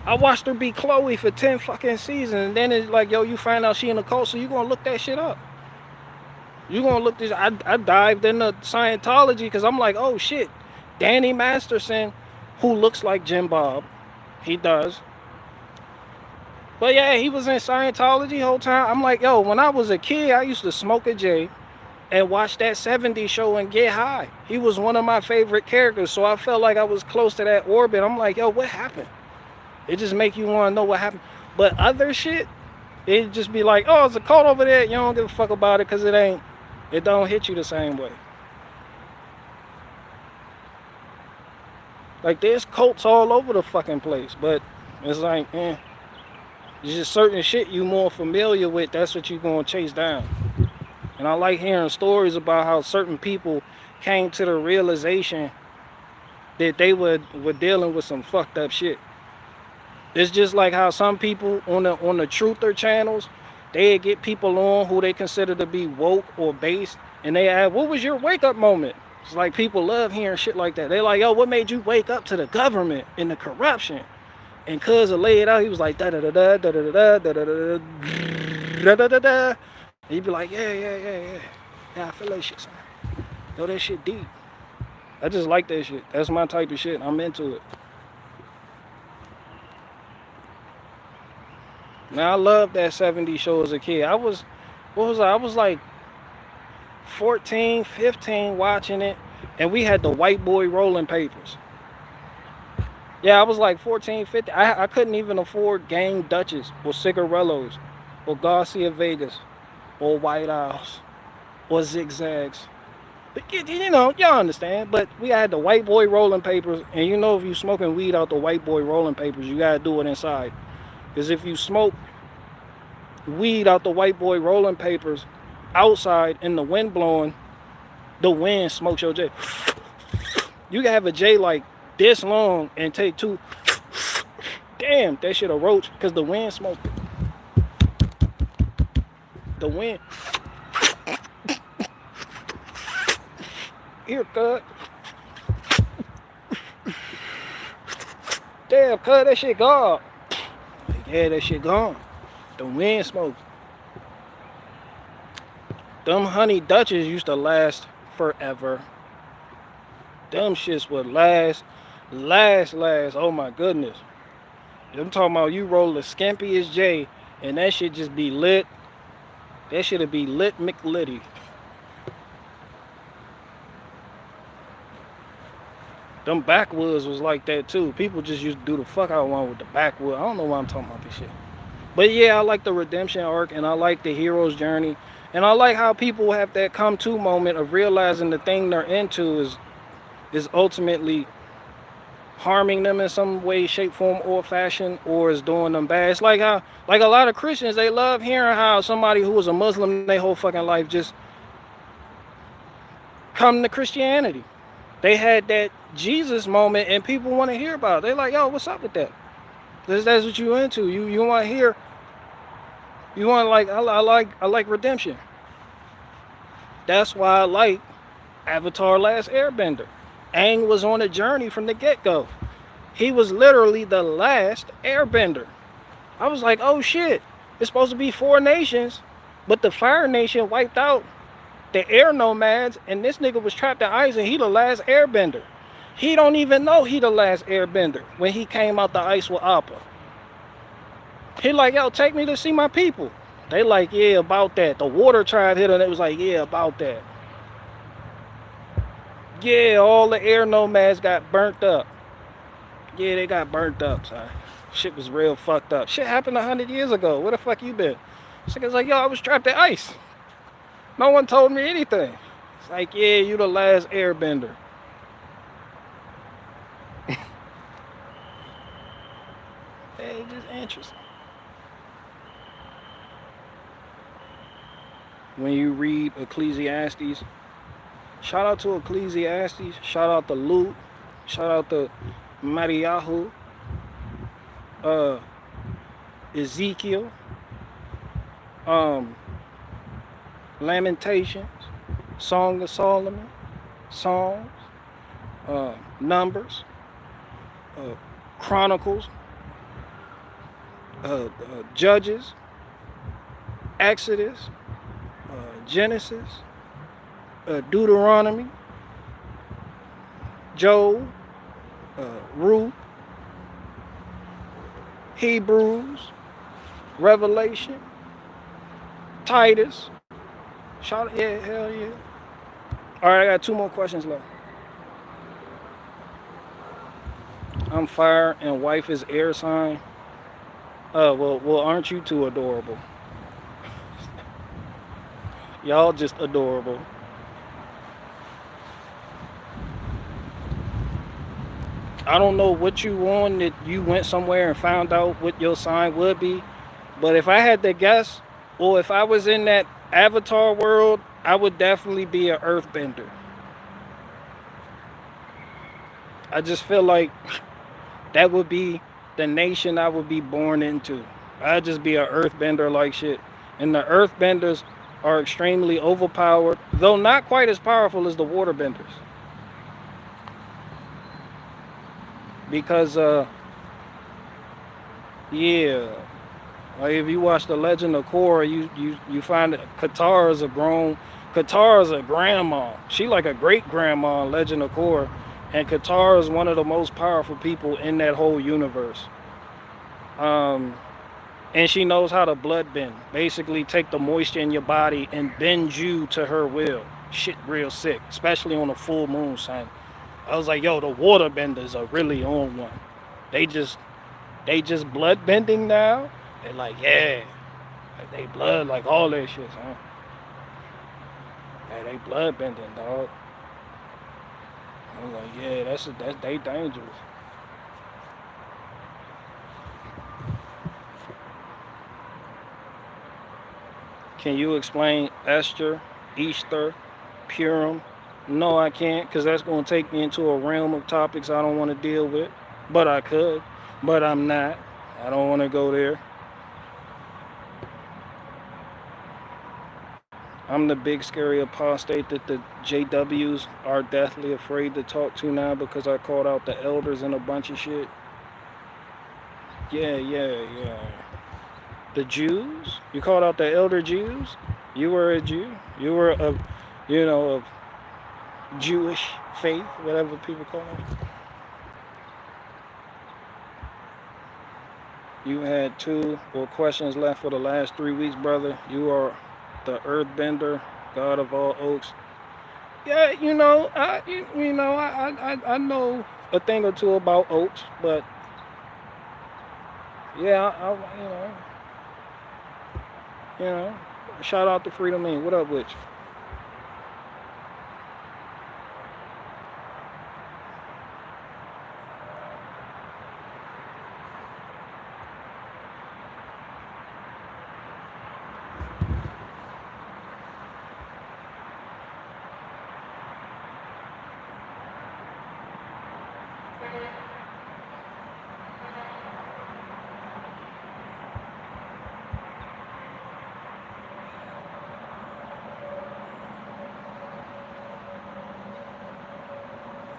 I watched her be Chloe for 10 fucking seasons, and then it's like, yo, you find out she in the cult, so you gonna look that shit up. You gonna look this. I dived into Scientology because I'm like, oh shit, Danny Masterson, who looks like Jim Bob, he does. But yeah, he was in Scientology the whole time. I'm like, yo, when I was a kid, I used to smoke a J and watch that 70s show and get high. He was one of my favorite characters, so I felt like I was close to that orbit. I'm like, yo, what happened? It just make you want to know what happened. But other shit, it just be like, oh, it's a cult over there. You don't give a fuck about it because it don't hit you the same way. Like, there's cults all over the fucking place, but it's like, there's just certain shit you more familiar with, that's what you gonna chase down. And I like hearing stories about how certain people came to the realization that they were dealing with some fucked up shit. It's just like how some people on the truther channels, they get people on who they consider to be woke or based, and they ask, what was your wake up moment? It's like people love hearing shit like that. They like, yo, what made you wake up to the government and the corruption? And cuz to lay it out, he was like da da da da da da da da da da da da da. And he'd be like, yeah. Yeah, I feel that shit, son. Yo, that shit deep. I just like that shit. That's my type of shit. I'm into it. Now I love that 70s show as a kid. I was like 14, 15 watching it, and we had the white boy rolling papers. Yeah, I was like 14, 15. I couldn't even afford Gang Dutches or Cigarellos or Garcia Vegas or White Owls or Zigzags. But you know, y'all understand. But we had the white boy rolling papers, and you know, if you smoking weed out the white boy rolling papers, you gotta do it inside. Because if you smoke weed out the white boy rolling papers outside in the wind blowing, the wind smokes your J. You can have a J like this long and take two. Damn, that shit a roach because the wind smoked it. The wind. Here, cut. Damn, cut, that shit gone. Yeah, that shit gone. The wind smoked. Them honey Dutches used to last forever. Them shits would last. Oh my goodness. I'm talking about you roll the skimpiest J and that shit just be lit. That shit'd be lit McLitty. Them backwoods was like that too. People just used to do the fuck out one with the backwood. I don't know why I'm talking about this shit. But yeah, I like the redemption arc and I like the hero's journey. And I like how people have that come to moment of realizing the thing they're into is ultimately harming them in some way, shape, form, or fashion, or is doing them bad. It's like how, like a lot of Christians, they love hearing how somebody who was a Muslim their whole fucking life just come to Christianity. They had that Jesus moment and people want to hear about it. They're like, yo, what's up with that? That's what you into. You want to hear, you want like, I like redemption. That's why I like Avatar Last Airbender. Aang was on a journey from the get-go. He was literally the last airbender. I was like, oh shit, it's supposed to be 4 nations, but the Fire Nation wiped out the air nomads, and this nigga was trapped in ice, and he the last airbender. He don't even know he the last airbender when he came out the ice with Appa. He like, yo, take me to see my people. They like, yeah, about that. The water tribe hit him, and it was like, yeah, about that. Yeah, all the air nomads got burnt up. Yeah, they got burnt up, son. Shit was real fucked up. Shit happened 100 years ago. Where the fuck you been? This nigga's like, yo, I was trapped in ice. No one told me anything. It's like, yeah, you the last airbender. Hey, just interesting. When you read Ecclesiastes, Shout out to Ecclesiastes. Shout out to Luke. Shout out to Mariahu. Uh, Ezekiel. Um, Lamentations. Song of Solomon. Psalms. Numbers. Uh, Chronicles. Judges. Exodus. Genesis. Deuteronomy. Job. Ruth. Hebrews. Revelation. Titus. Yeah, hell yeah. All right, I got 2 more questions left. I'm fire and wife is air sign. Well, aren't you two adorable? Y'all just adorable. I don't know what you on that you went somewhere and found out what your sign would be, but if I had to guess, or if I was in that Avatar world, I would definitely be an earthbender. I just feel like that would be the nation I would be born into. I'd just be an earthbender like shit. And the earthbenders are extremely overpowered, though not quite as powerful as the waterbenders. Because, yeah, like if you watch The Legend of Korra, you find that Katara is a grandma. She like a great grandma in Legend of Korra. And Katara is one of the most powerful people in that whole universe. And she knows how to blood bend. Basically take the moisture in your body and bend you to her will. Shit real sick, especially on a full moon, son. I was like, yo, the waterbenders are really on one. They just blood bending now. They're like, yeah. Like they blood, like all that shit, son. Yeah, they blood bending, dog. I was like, yeah, that's they dangerous. Can you explain Esther, Easter, Purim? No, I can't, because that's going to take me into a realm of topics I don't want to deal with. But I could, but I'm not. I don't want to go there. I'm the big scary apostate that the JWs are deathly afraid to talk to now because I called out the elders and a bunch of shit. Yeah. The Jews? You called out the elder Jews? You were a Jew? You were of Jewish faith, whatever people call it. You had 2 more questions left for the last 3 weeks, brother. You are the earthbender, God of all oaks. Yeah, I know a thing or 2 about oaks, but yeah, shout out to Freedom Man. What up with you?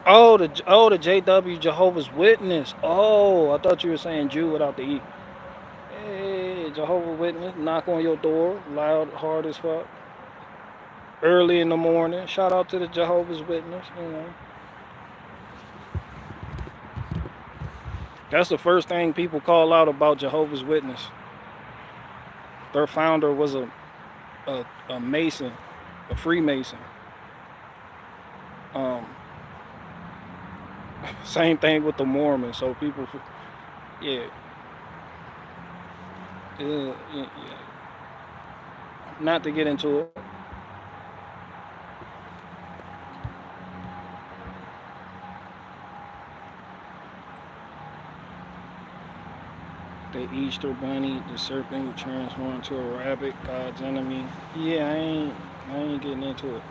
Oh, the JW Jehovah's Witness. Oh, I thought you were saying Jew without the E. Hey, Jehovah's Witness, knock on your door, loud, hard as fuck. Early in the morning. Shout out to the Jehovah's Witness, That's the first thing people call out about Jehovah's Witness. Their founder was a Mason, a Freemason. Same thing with the Mormons. So people, yeah. Not to get into it. The Easter Bunny, the serpent who transformed into a rabbit, God's enemy. Yeah, I ain't getting into it.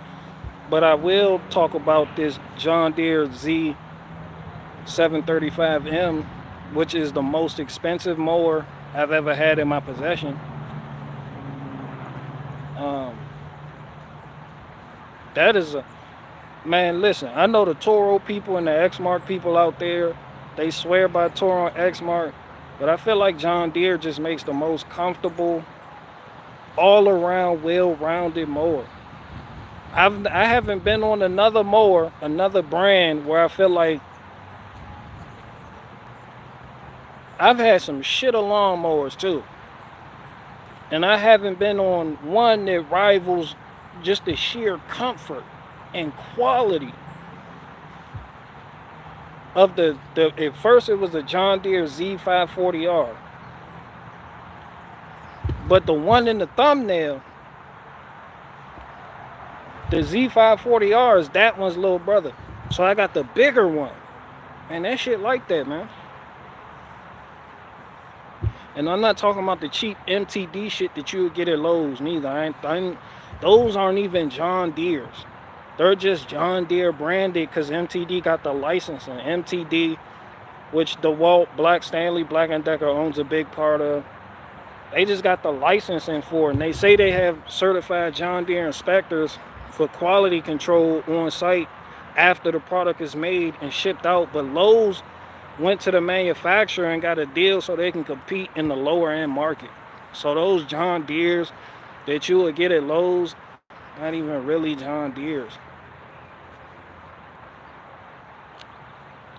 But I will talk about this John Deere Z-735M, which is the most expensive mower I've ever had in my possession. Um, that is a man. Listen, I know the Toro people and the Exmark people out there. They swear by Toro and Exmark, but I feel like John Deere just makes the most comfortable, all-around, well-rounded mower. I haven't been on another mower, another brand where I feel like I've had some shit lawn mowers too, and I haven't been on one that rivals just the sheer comfort and quality of the at first it was the John Deere Z540R, but the one in the thumbnail, the Z540R, is that one's little brother. So I got the bigger one, and that shit like that, man. And I'm not talking about the cheap MTD shit that you would get at Lowe's neither. Those aren't even John Deere's. They're just John Deere branded because MTD got the license. And MTD, which DeWalt, Black Stanley, Black & Decker owns a big part of, they just got the licensing for it. And they say they have certified John Deere inspectors for quality control on site after the product is made and shipped out. But Lowe's went to the manufacturer and got a deal so they can compete in the lower end market. So those John Deere's that you would get at Lowe's, not even really John Deere's.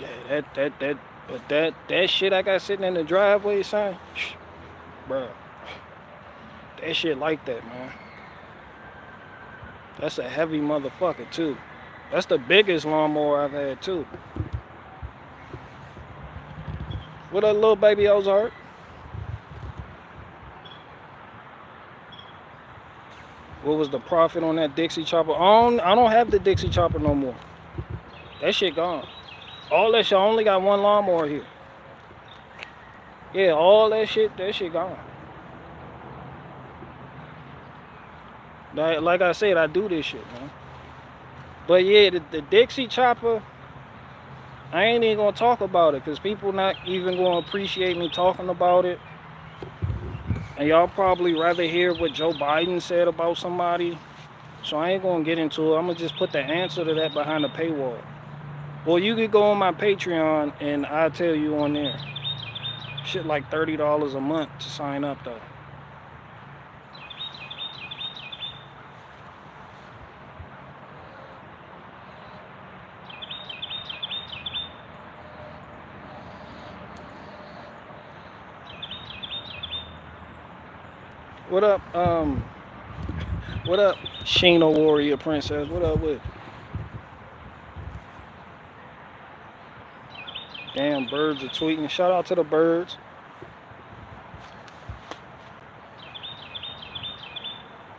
Yeah, that shit I got sitting in the driveway, son, bro, that shit like that, man. That's a heavy motherfucker too. That's the biggest lawnmower I've had too. What up, little baby Ozark? What was the profit on that Dixie chopper? I don't have the Dixie chopper no more. That shit gone. All that shit, I only got one lawnmower here. Yeah, all that shit gone. Like I said, I do this shit, man. But yeah, the Dixie chopper, I ain't even gonna talk about it because people not even gonna appreciate me talking about it. And y'all probably rather hear what Joe Biden said about somebody. So I ain't gonna get into it. I'm gonna just put the answer to that behind the paywall. Well, you could go on my Patreon and I'll tell you on there. Shit like $30 a month to sign up though. What up, what up, Sheena Warrior Princess? What up with? Damn, birds are tweeting. Shout out to the birds.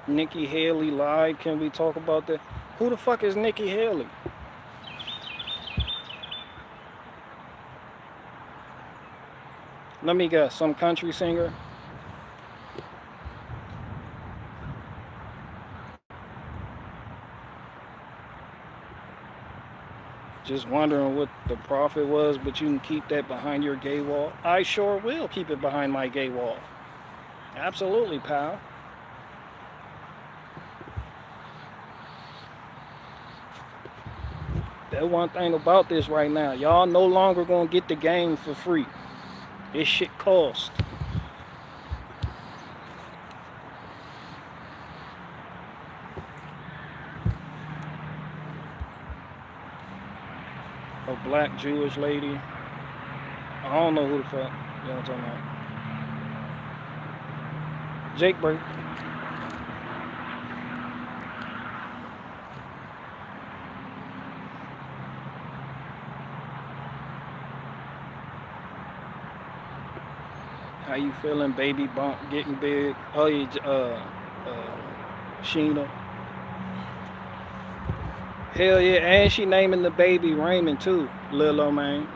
Nikki Haley lied. Can we talk about that? Who the fuck is Nikki Haley? Let me guess, some country singer? Just wondering what the profit was, but you can keep that behind your gay wall. I sure will keep it behind my gay wall. Absolutely, pal. That one thing about this right now, y'all no longer gonna get the game for free. This shit costs. A black Jewish lady. I don't know who the fuck. You know what I'm talking about. Jake break. How you feeling, baby bump getting big? Oh yeah, Sheena. Hell yeah, and she naming the baby Raymond too, Lil O man.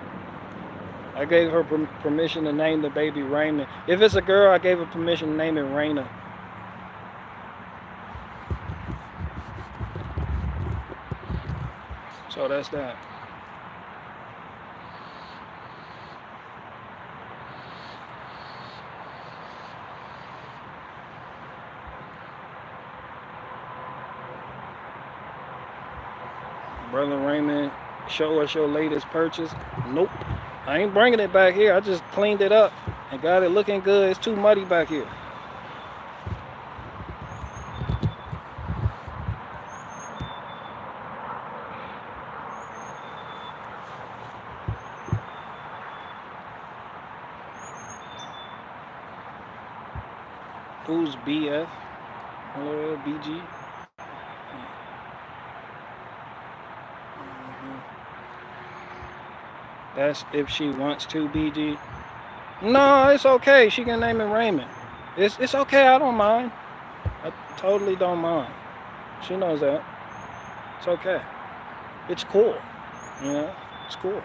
I gave her permission to name the baby Raymond. If it's a girl, I gave her permission to name it Raina. So that's that. Brother Raymond, show us your latest purchase. Nope. I ain't bringing it back here. I just cleaned it up and got it looking good. It's too muddy back here. Who's BF? Hello, BG. That's if she wants to, BG. No, it's okay. She can name it Raymond. It's okay. I don't mind. I totally don't mind. She knows that. It's okay. It's cool. You know, it's cool.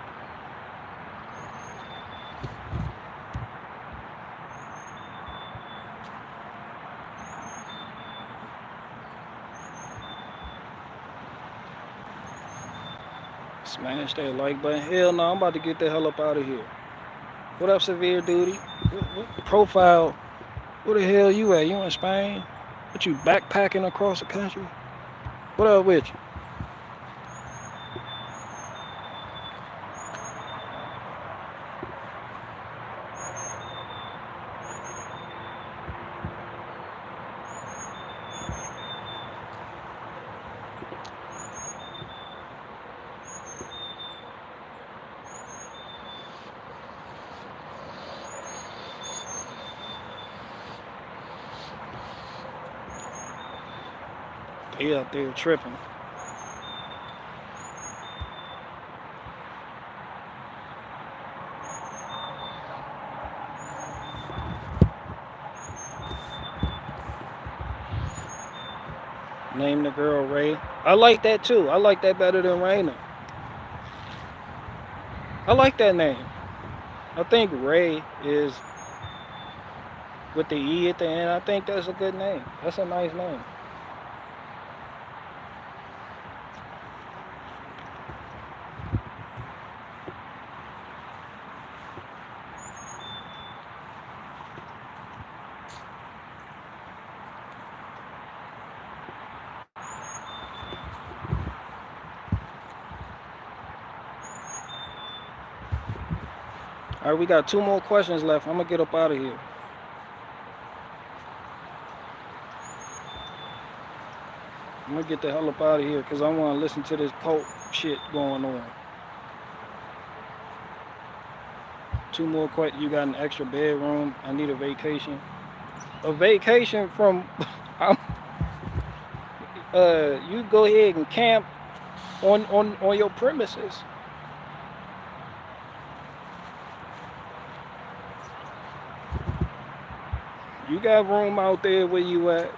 Smash that like button. Hell no, I'm about to get the hell up out of here. What up, Severe Duty? What profile? Where the hell you at? You in Spain? What, you backpacking across the country? What up with you? They out there tripping. Name the girl Ray. I like that too. I like that better than Raina. I like that name. I think Ray is with the E at the end. I think that's a good name. That's a nice name. All right, we got 2 more questions left. I'm gonna get up out of here. I'm gonna get the hell up out of here because I want to listen to this cult shit going on. 2 more questions. You got an extra bedroom. I need a vacation. A vacation from you go ahead and camp on your premises. You got room out there where you at.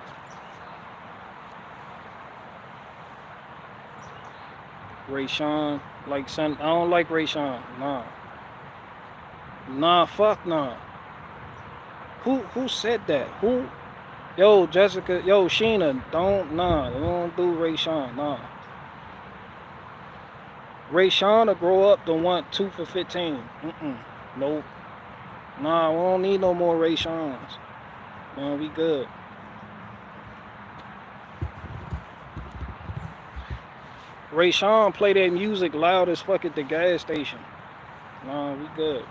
Ray Sean, like son, I don't like Ray Sean. Nah. Nah, fuck nah. Who said that? Who? Yo, Jessica, yo, Sheena, don't do Ray Sean, nah. Ray Sean will grow up to want 2 for 15. Nope. Nah, we don't need no more Ray Seans. Man, we good. Ray Sean play that music loud as fuck at the gas station. Nah, we good.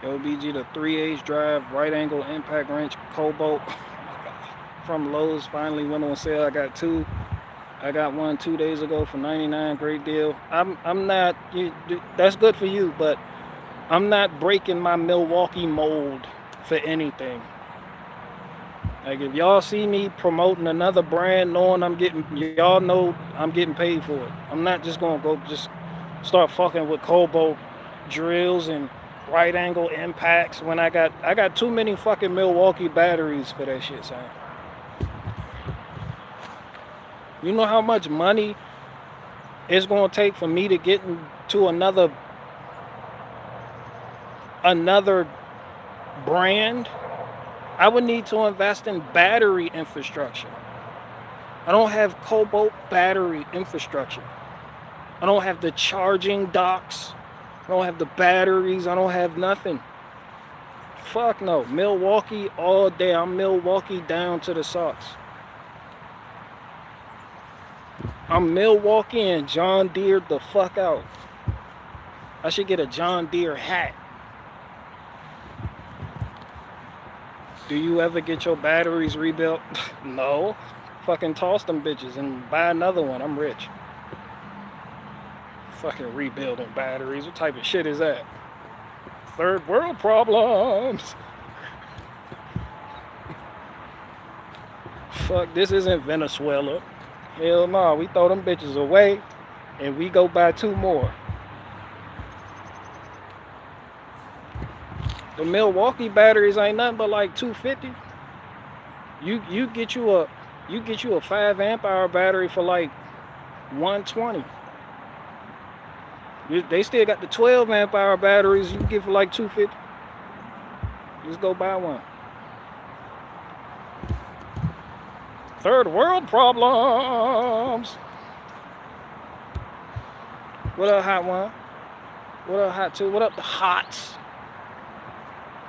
Yo, BG, the 3H drive, right angle impact wrench, Cobalt from Lowe's finally went on sale. I got 2. I got one 2 days ago for $99. Great deal. I'm not. That's good for you, but I'm not breaking my Milwaukee mold for anything. Like if y'all see me promoting another brand, knowing y'all know I'm getting paid for it. I'm not just gonna go just start fucking with Cobalt drills and right angle impacts when I got too many fucking Milwaukee batteries for that shit, son. You know how much money it's going to take for me to get into another brand, I would need to invest in battery infrastructure. I don't have cobalt battery infrastructure. I don't have the charging docks. I don't have the batteries. I don't have nothing. Fuck no. Milwaukee all day. I'm Milwaukee down to the socks. I'm Milwaukee and John Deere the fuck out. I should get a John Deere hat. Do you ever get your batteries rebuilt? No. Fucking toss them bitches and buy another one. I'm rich. Fucking rebuilding batteries. What type of shit is that? Third world problems. Fuck, this isn't Venezuela. Hell no, we throw them bitches away and we go buy 2 more. The Milwaukee batteries ain't nothing but like $250. You get you a 5 amp hour battery for like $120. They still got the 12 amp hour batteries you can get for like $250. Just go buy one. Third world problems. What up, Hot One? What up, Hot Two? What up, the Hots?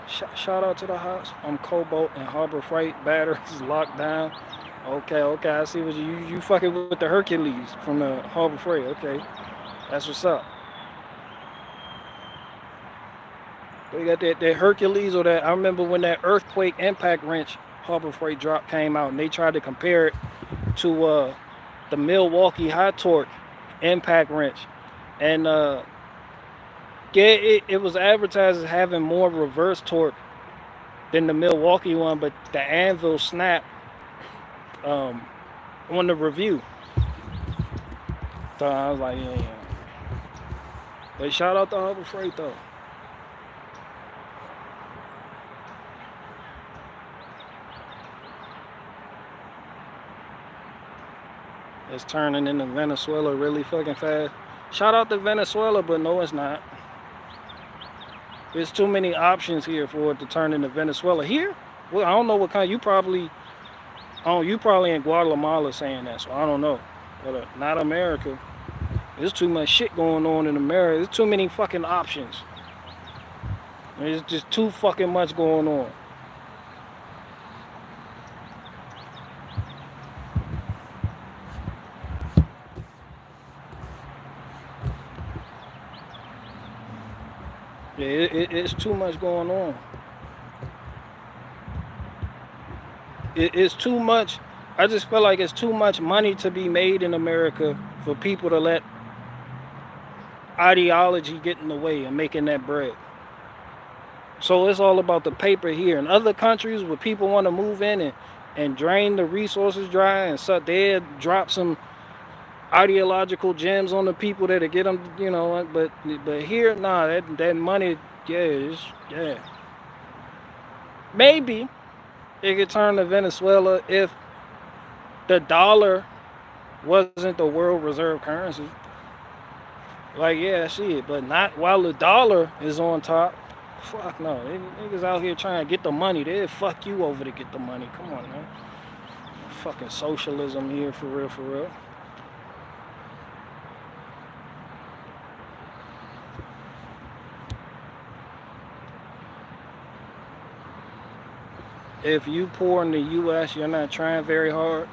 Shout out to the Hots. I'm Cobalt and Harbor Freight batteries locked down. Okay, I see what you fucking with the Hercules from the Harbor Freight. Okay, that's what's up. We got that Hercules or that. I remember when that earthquake impact wrench Harbor Freight drop came out, and they tried to compare it to the Milwaukee high torque impact wrench, and it was advertised as having more reverse torque than the Milwaukee one, but the anvil snapped on the review. So I was like, yeah. But shout out to Harbor Freight though. It's turning into Venezuela really fucking fast. Shout out to Venezuela, but no, it's not. There's too many options here for it to turn into Venezuela. Here? Well, I don't know what kind. You probably in Guatemala saying that, so I don't know. But not America. There's too much shit going on in America. There's too many fucking options. There's just too fucking much going on. Yeah, it's too much going on. It's too much. I just feel like it's too much money to be made in America for people to let ideology get in the way of making that bread. So it's all about the paper here. In other countries where people want to move in and drain the resources dry and so they'll drop some ideological gems on the people that'll get them, you know, but here, nah, that money, yeah. Maybe it could turn to Venezuela if the dollar wasn't the world reserve currency. Like, yeah, shit, but not while the dollar is on top. Fuck no, niggas out here trying to get the money. They'll fuck you over to get the money. Come on, man. Fucking socialism here, for real, for real. If you poor in the U.S., you're not trying very hard.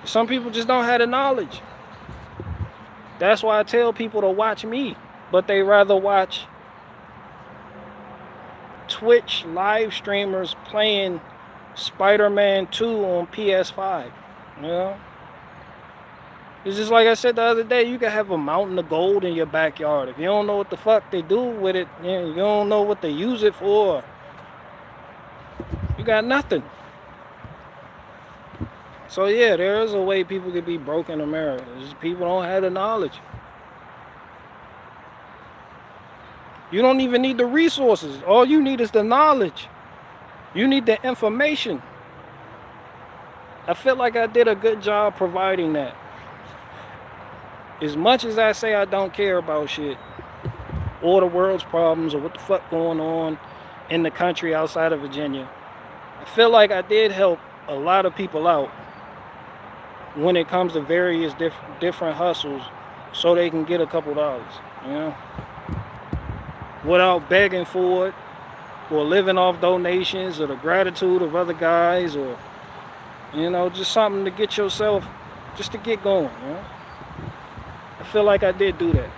Some people just don't have the knowledge. That's why I tell people to watch me, but they rather watch Twitch live streamers playing Spider-Man 2 on PS5. You know? It's just like I said the other day, you can have a mountain of gold in your backyard. If you don't know what the fuck they do with it, you don't know what they use it for, you got nothing. So yeah, there is a way people could be broke in America. It's just people don't have the knowledge. You don't even need the resources. All you need is the knowledge. You need the information. I feel like I did a good job providing that. As much as I say I don't care about shit, or the world's problems, or what the fuck going on in the country outside of Virginia, I feel like I did help a lot of people out when it comes to various different hustles so they can get a couple dollars, you know, without begging for it or living off donations or the gratitude of other guys, or, you know, just something to get yourself, just to get going, you know. I feel like I did do that.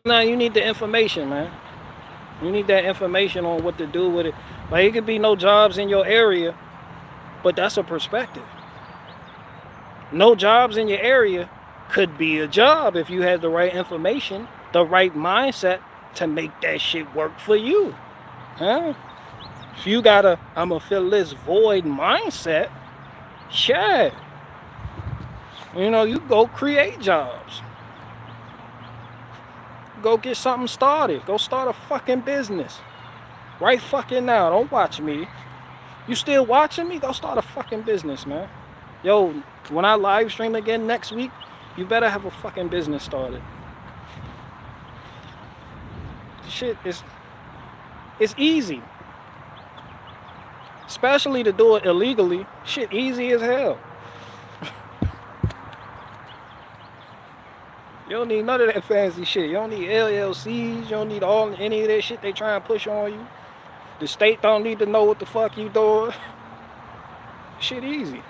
No, you need the information, man. You need that information on what to do with it. Like, it could be no jobs in your area, but that's a perspective. No jobs in your area could be a job if you had the right information, the right mindset to make that shit work for you. Huh? If you got a I'ma fill this void mindset, shit. You know, you go create jobs. Go get something started. Go start a fucking business. Right fucking now. Don't watch me. You still watching me? Go start a fucking business, man. Yo, when I live stream again next week, you better have a fucking business started. Shit is, it's easy. Especially to do it illegally. Shit easy as hell. You don't need none of that fancy shit. You don't need LLCs. You don't need any of that shit they try and push on you. The state don't need to know what the fuck you doing. Shit easy.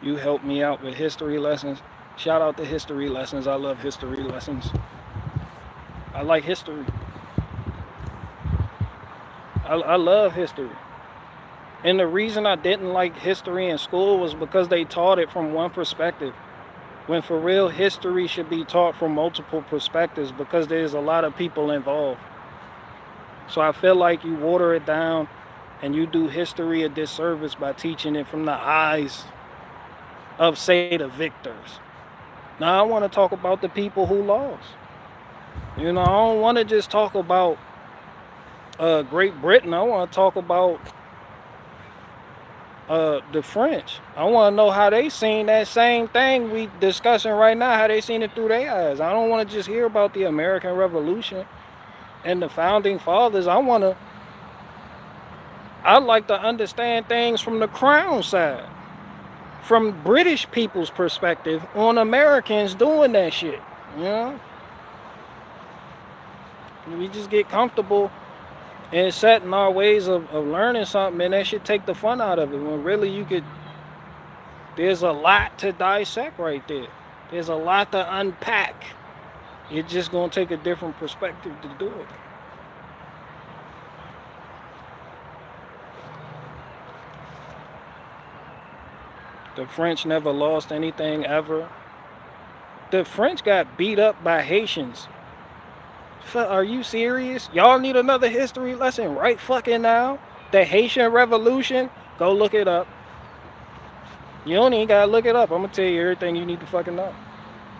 You helped me out with history lessons. Shout out to history lessons. I love history lessons. I like history. I love history. And the reason I didn't like history in school was because they taught it from one perspective. When for real, history should be taught from multiple perspectives because there's a lot of people involved. So I feel like you water it down and you do history a disservice by teaching it from the eyes of, say, the victors. Now I want to talk about the people who lost. You know, I don't want to just talk about Great Britain. I want to talk about the French. I want to know how they seen that same thing we discussing right now, how they seen it through their eyes. I don't want to just hear about the American Revolution and the founding fathers. I'd like to understand things from the crown side, from British people's perspective on Americans doing that shit. You know, we just get comfortable and set in our ways of learning something, and that should take the fun out of it, when really there's a lot to dissect right there. There's a lot to unpack. It's just gonna take a different perspective to do it. The French never lost anything ever. The French got beat up by Haitians. Are you serious? Y'all need another history lesson right fucking now? The Haitian Revolution? Go look it up. You don't even gotta look it up. I'm gonna tell you everything you need to fucking know.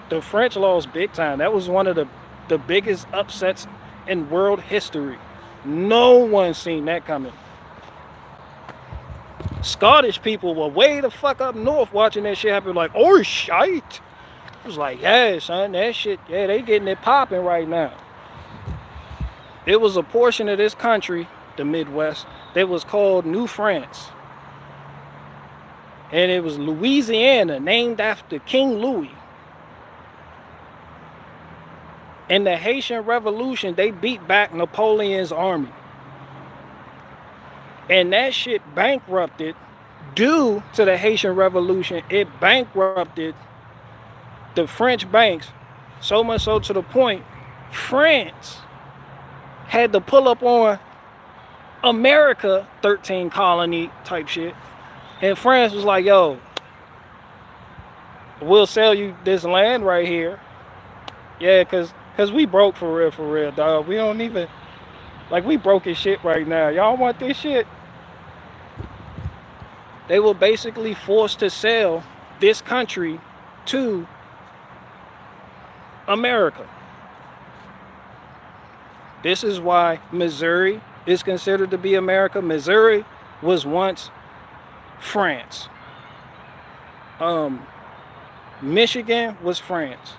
The French lost big time. That was one of the biggest upsets in world history. No one seen that coming. Scottish people were way the fuck up north watching that shit happen, like, oh shite. It was like, yeah, son, that shit, yeah, they getting it popping right now. It was a portion of this country, the Midwest, that was called New France. And it was Louisiana, named after King Louis. In the Haitian Revolution, they beat back Napoleon's army. And that shit bankrupted, due to the Haitian Revolution, it bankrupted the French banks, so much so to the point France had to pull up on America, 13 colony type shit. And France was like, yo, we'll sell you this land right here. Yeah, cause we broke for real, dog. We don't even like we broke as shit right now. Y'all want this shit? They were basically forced to sell this country to America. This is why Missouri is considered to be America. Missouri was once France. Michigan was France.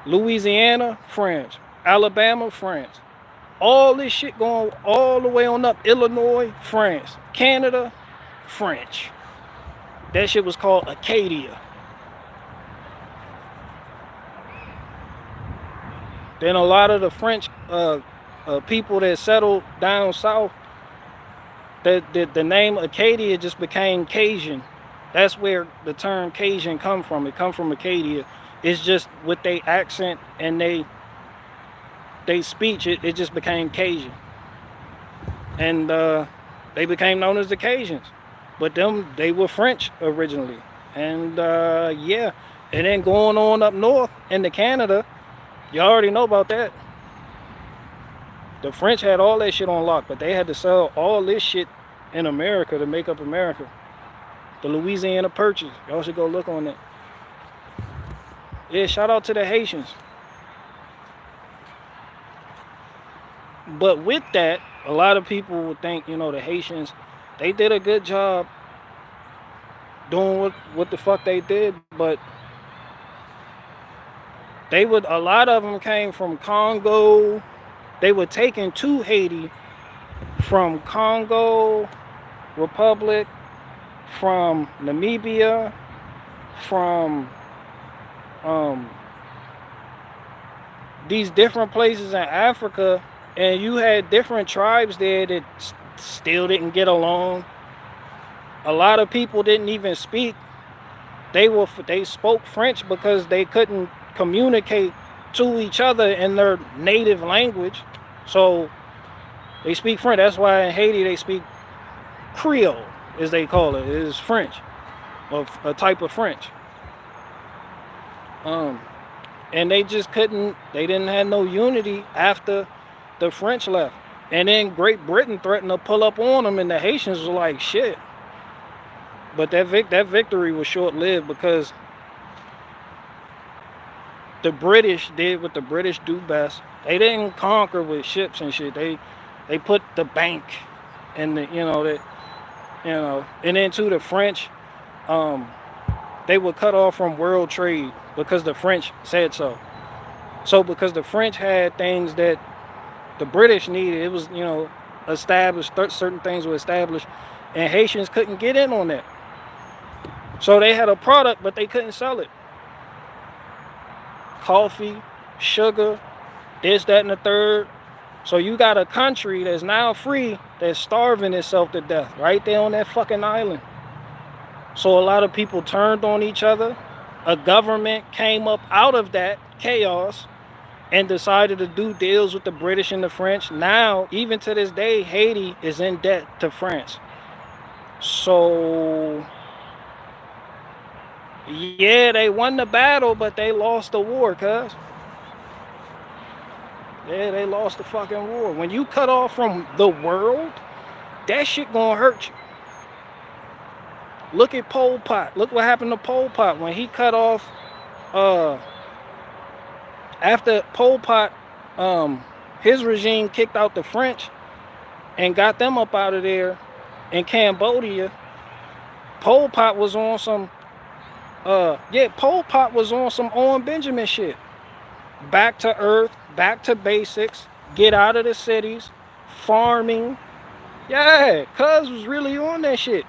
Louisiana, France. Alabama, France. All this shit going all the way on up. Illinois, France. Canada, French. That shit was called Acadia. Then a lot of the French people that settled down south, the name Acadia just became Cajun. That's where the term Cajun come from. It come from Acadia. It's just with their accent and they speech, it just became Cajun. And they became known as the Cajuns. But they were French originally. And yeah, and then going on up north into Canada, you already know about that. The French had all that shit on lock, but they had to sell all this shit in America to make up America. The Louisiana Purchase. Y'all should go look on that. Yeah, shout out to the Haitians. But with that, a lot of people would think, you know, the Haitians, they did a good job doing what the fuck they did, but a lot of them came from Congo. They were taken to Haiti from Congo Republic, from Namibia, from these different places in Africa, and you had different tribes there that still didn't get along. A lot of people didn't even speak. They spoke French because they couldn't communicate to each other in their native language, so they speak French. That's why in Haiti they speak Creole, as they call it. It is French, of a type of French. And they just couldn't. They didn't have no unity after the French left, and then Great Britain threatened to pull up on them, and the Haitians were like, shit. But that victory was short-lived because the British did what the British do best. They didn't conquer with ships and shit. They put the bank and and then to the French, they were cut off from world trade because the French said so. So because the French had things that the British needed, it was, established, certain things were established, and Haitians couldn't get in on that. So they had a product, but they couldn't sell it. Coffee, sugar, this, that, and the third. So you got a country that's now free that's starving itself to death right there on that fucking island. So a lot of people turned on each other. A government came up out of that chaos and decided to do deals with the British and the French. Now, even to this day, Haiti is in debt to France. So yeah, they won the battle, but they lost the war, cuz. Yeah, they lost the fucking war. When you cut off from the world, that shit gonna hurt you. Look at Pol Pot. Look what happened to Pol Pot when he cut off. After Pol Pot, his regime kicked out the French and got them up out of there in Cambodia. Pol Pot was on some. Pol Pot was on some Owen Benjamin shit. Back to earth, back to basics, get out of the cities, farming. Yeah, cuz was really on that shit.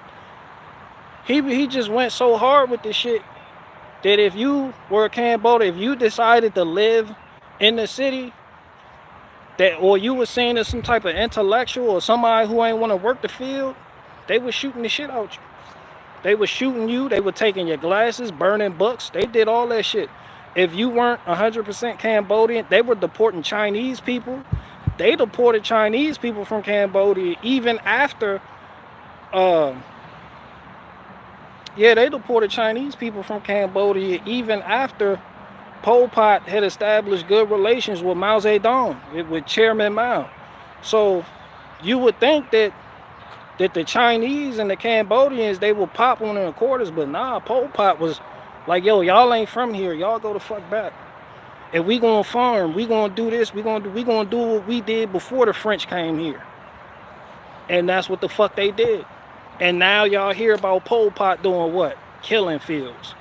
He just went so hard with this shit that if you were a Cambodia, if you decided to live in the city, or you were seen as some type of intellectual or somebody who ain't want to work the field, they were shooting the shit out you. They were shooting you. They were taking your glasses, burning books. They did all that shit. If you weren't 100% Cambodian, they were deporting Chinese people. They deported Chinese people from Cambodia even after Yeah, they deported Chinese people from Cambodia even after Pol Pot had established good relations with Mao Zedong, with Chairman Mao. So you would think that the Chinese and the Cambodians, they will pop on in the quarters, but nah, Pol Pot was like, yo, y'all ain't from here, y'all go the fuck back. And we gonna farm, we gonna do this, we gonna do what we did before the French came here. And that's what the fuck they did. And now y'all hear about Pol Pot doing what? Killing fields.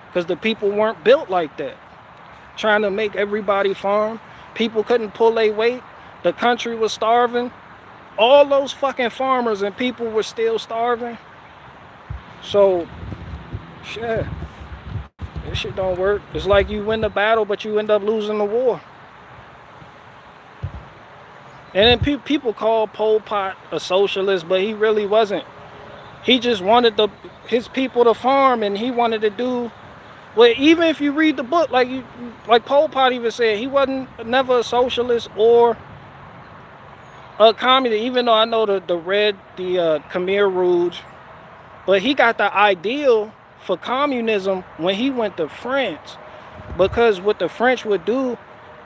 Because the people weren't built like that. Trying to make everybody farm. People couldn't pull their weight. The country was starving. All those fucking farmers and people were still starving. So, shit. This shit don't work. It's like you win the battle, but you end up losing the war. And then people call Pol Pot a socialist, but he really wasn't. He just wanted his people to farm, and he wanted to do. Well, even if you read the book, like Pol Pot even said, he wasn't never a socialist or a communist. Even though I know the Khmer Rouge, but he got the ideal for communism when he went to France, because what the French would do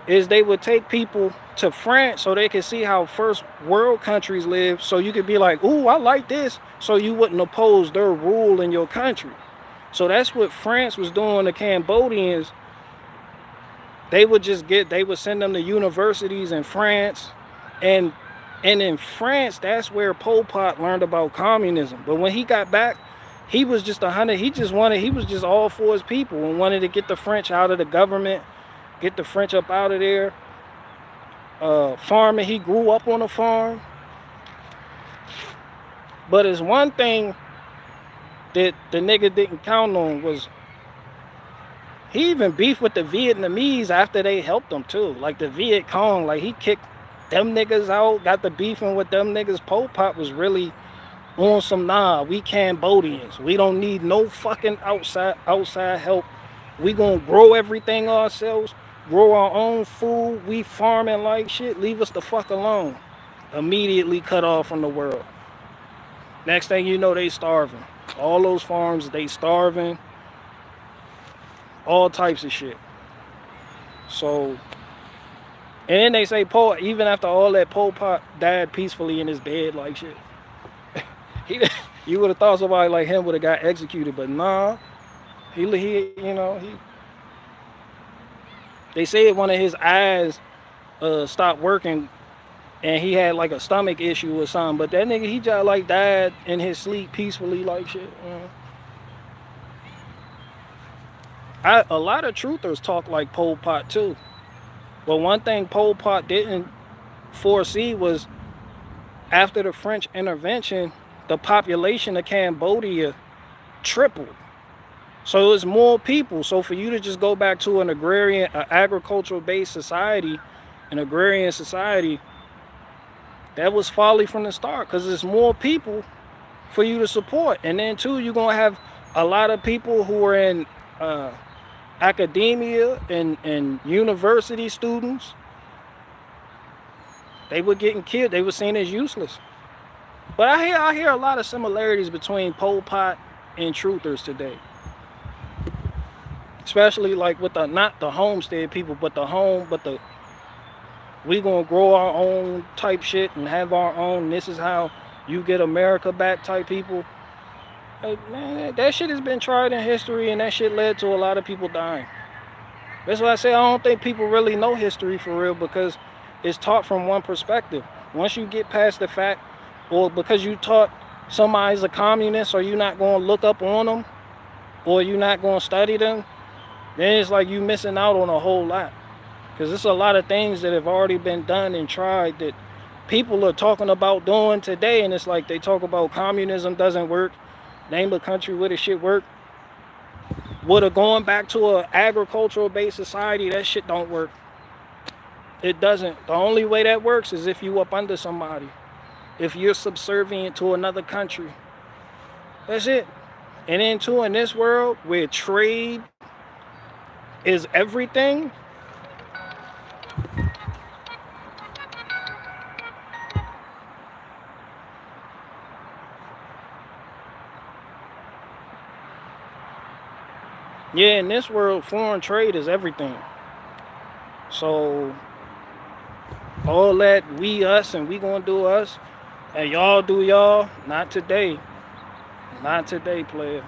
is they would take people to France so they could see how first world countries live, so you could be like, ooh, I like this, so you wouldn't oppose their rule in your country. So that's what France was doing to Cambodians. They would send them to universities in France, and in France, that's where Pol Pot learned about communism. But when he got back, he was just he was just all for his people and wanted to get the French out of the government, get the French up out of there. Farming, he grew up on a farm. But it's one thing that the nigga didn't count on was he even beefed with the Vietnamese after they helped him too. Like the Viet Cong, like he kicked them niggas out, got the beefing with them niggas. Pol Pot was really on some, nah, we Cambodians. We don't need no fucking outside help. We gonna grow everything ourselves, grow our own food. We farming like shit. Leave us the fuck alone. Immediately cut off from the world. Next thing you know, they starving. All those farms, they starving. All types of shit. So, and then they say even after all that, Pol Pot died peacefully in his bed like shit. You would have thought somebody like him would have got executed, but nah. They said one of his eyes stopped working, and he had like a stomach issue or something. But that nigga, he just like died in his sleep peacefully like shit. A lot of truthers talk like Pol Pot too. But one thing Pol Pot didn't foresee was after the French intervention, the population of Cambodia tripled. So it was more people. So for you to just go back to an agricultural-based society, an agrarian society, that was folly from the start, because there's more people for you to support. And then too, you're going to have a lot of people who are in academia and university students. They were getting killed. They were seen as useless. But I hear a lot of similarities between Pol Pot and truthers today. Especially like with not the homestead people, but we gonna grow our own type shit and have our own, this is how you get America back type people. Man, that shit has been tried in history, and that shit led to a lot of people dying. That's why I say I don't think people really know history for real, because it's taught from one perspective. Once you get past the fact, or because you taught somebody's a communist, or you're not going to look up on them, or you're not going to study them, then it's like you missing out on a whole lot. Because there's a lot of things that have already been done and tried that people are talking about doing today, and it's like they talk about communism doesn't work. Name a country where the shit work. Would have going back to an agricultural-based society, that shit don't work. It doesn't. The only way that works is if you up under somebody. If you're subservient to another country. That's it. And then too, in this world where trade is everything, Yeah, in this world, foreign trade is everything. So all that we us and we gonna do us and y'all do y'all, not today. Not today, player.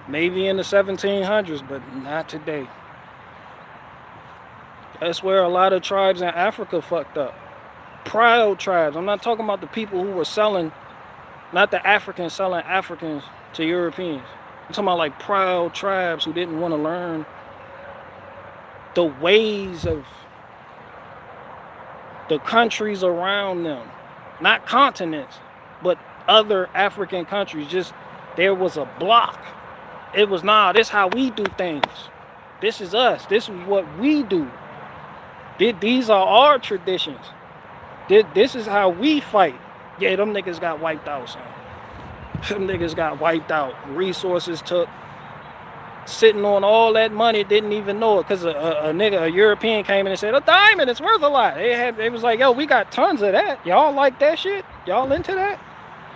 Maybe in the 1700s, but not today. That's where a lot of tribes in Africa fucked up. Proud tribes. I'm not talking about the people who were selling, not the Africans selling Africans to Europeans. I'm talking about like proud tribes who didn't want to learn the ways of the countries around them. Not continents, but other African countries. Just there was a block. It was, nah, this is how we do things. This is us. This is what we do. These are our traditions. This is how we fight. Yeah, them niggas got wiped out, son. Them niggas got wiped out. Resources took. Sitting on all that money, didn't even know it. Because a European came in and said, a diamond, it's worth a lot. They was like, yo, we got tons of that. Y'all like that shit? Y'all into that?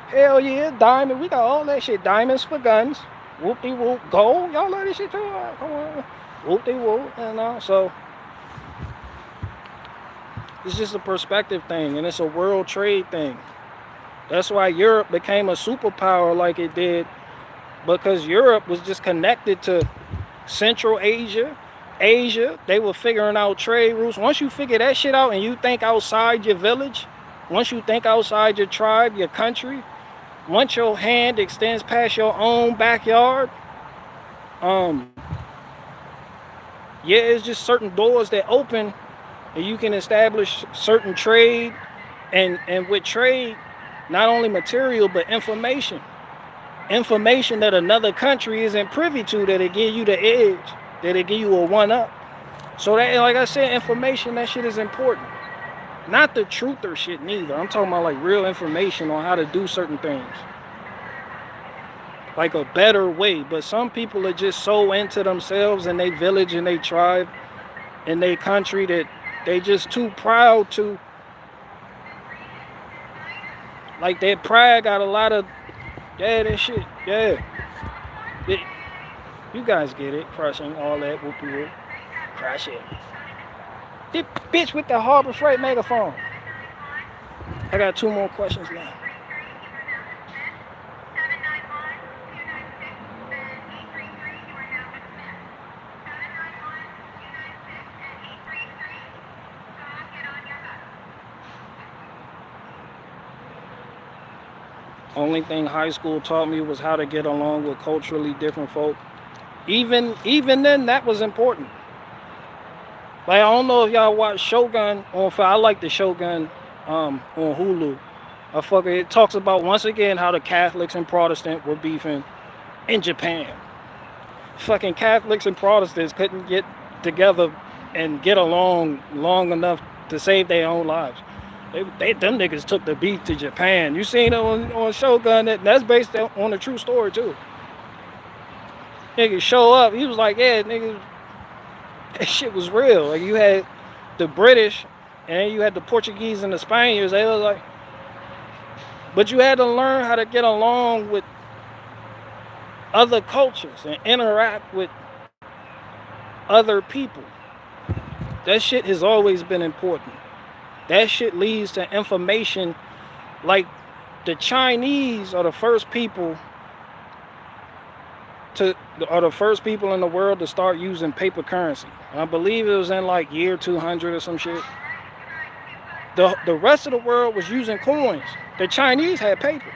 Hell yeah, diamond. We got all that shit. Diamonds for guns. Whoop-de-whoop. Gold. Y'all love this shit too? Come on. Whoop-de-whoop. So it's just a perspective thing, and it's a world trade thing. That's why Europe became a superpower like it did, because Europe was just connected to Central Asia, Asia. They were figuring out trade routes. Once you figure that shit out and you think outside your village, once you think outside your tribe, your country, once your hand extends past your own backyard, yeah, it's just certain doors that open and you can establish certain trade, and with trade, not only material, but information. Information that another country isn't privy to, that'll give you the edge, that'll give you a one-up. So that, like I said, information, that shit is important. Not the truther shit neither. I'm talking about like real information on how to do certain things. Like a better way. But some people are just so into themselves and they village and they tribe and they country that they just too proud to. Like that pride got a lot of, yeah, that shit, yeah. You guys get it, crushing, all that, whoop-de-whoop. Crush it. This bitch with the Harbor Freight megaphone. I got 2 more questions now. Only thing high school taught me was how to get along with culturally different folk. Even then, that was important. Like, I don't know if y'all watch Shogun on, I like the Shogun on Hulu. It talks about, once again, how the Catholics and Protestants were beefing in Japan. Fucking Catholics and Protestants couldn't get together and get along long enough to save their own lives. Them niggas took the beat to Japan. You seen it on Shogun, that's based on a true story too. Niggas show up, he was like, yeah, niggas, that shit was real. Like, you had the British and then you had the Portuguese and the Spaniards. They was like, but you had to learn how to get along with other cultures and interact with other people. That shit has always been important. That shit leads to information. Like, the Chinese are the first people in the world to start using paper currency. And I believe it was in like year 200 or some shit. The rest of the world was using coins. The Chinese had paper.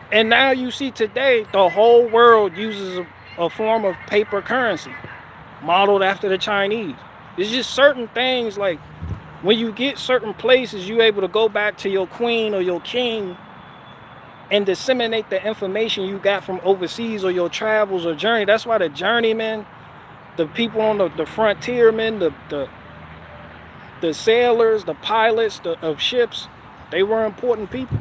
And now you see today, the whole world uses a form of paper currency, modeled after the Chinese. It's just certain things, like when you get certain places, you're able to go back to your queen or your king and disseminate the information you got from overseas or your travels or journey. That's why the journeymen, the people on the frontiermen, the sailors, the pilots of ships, they were important people.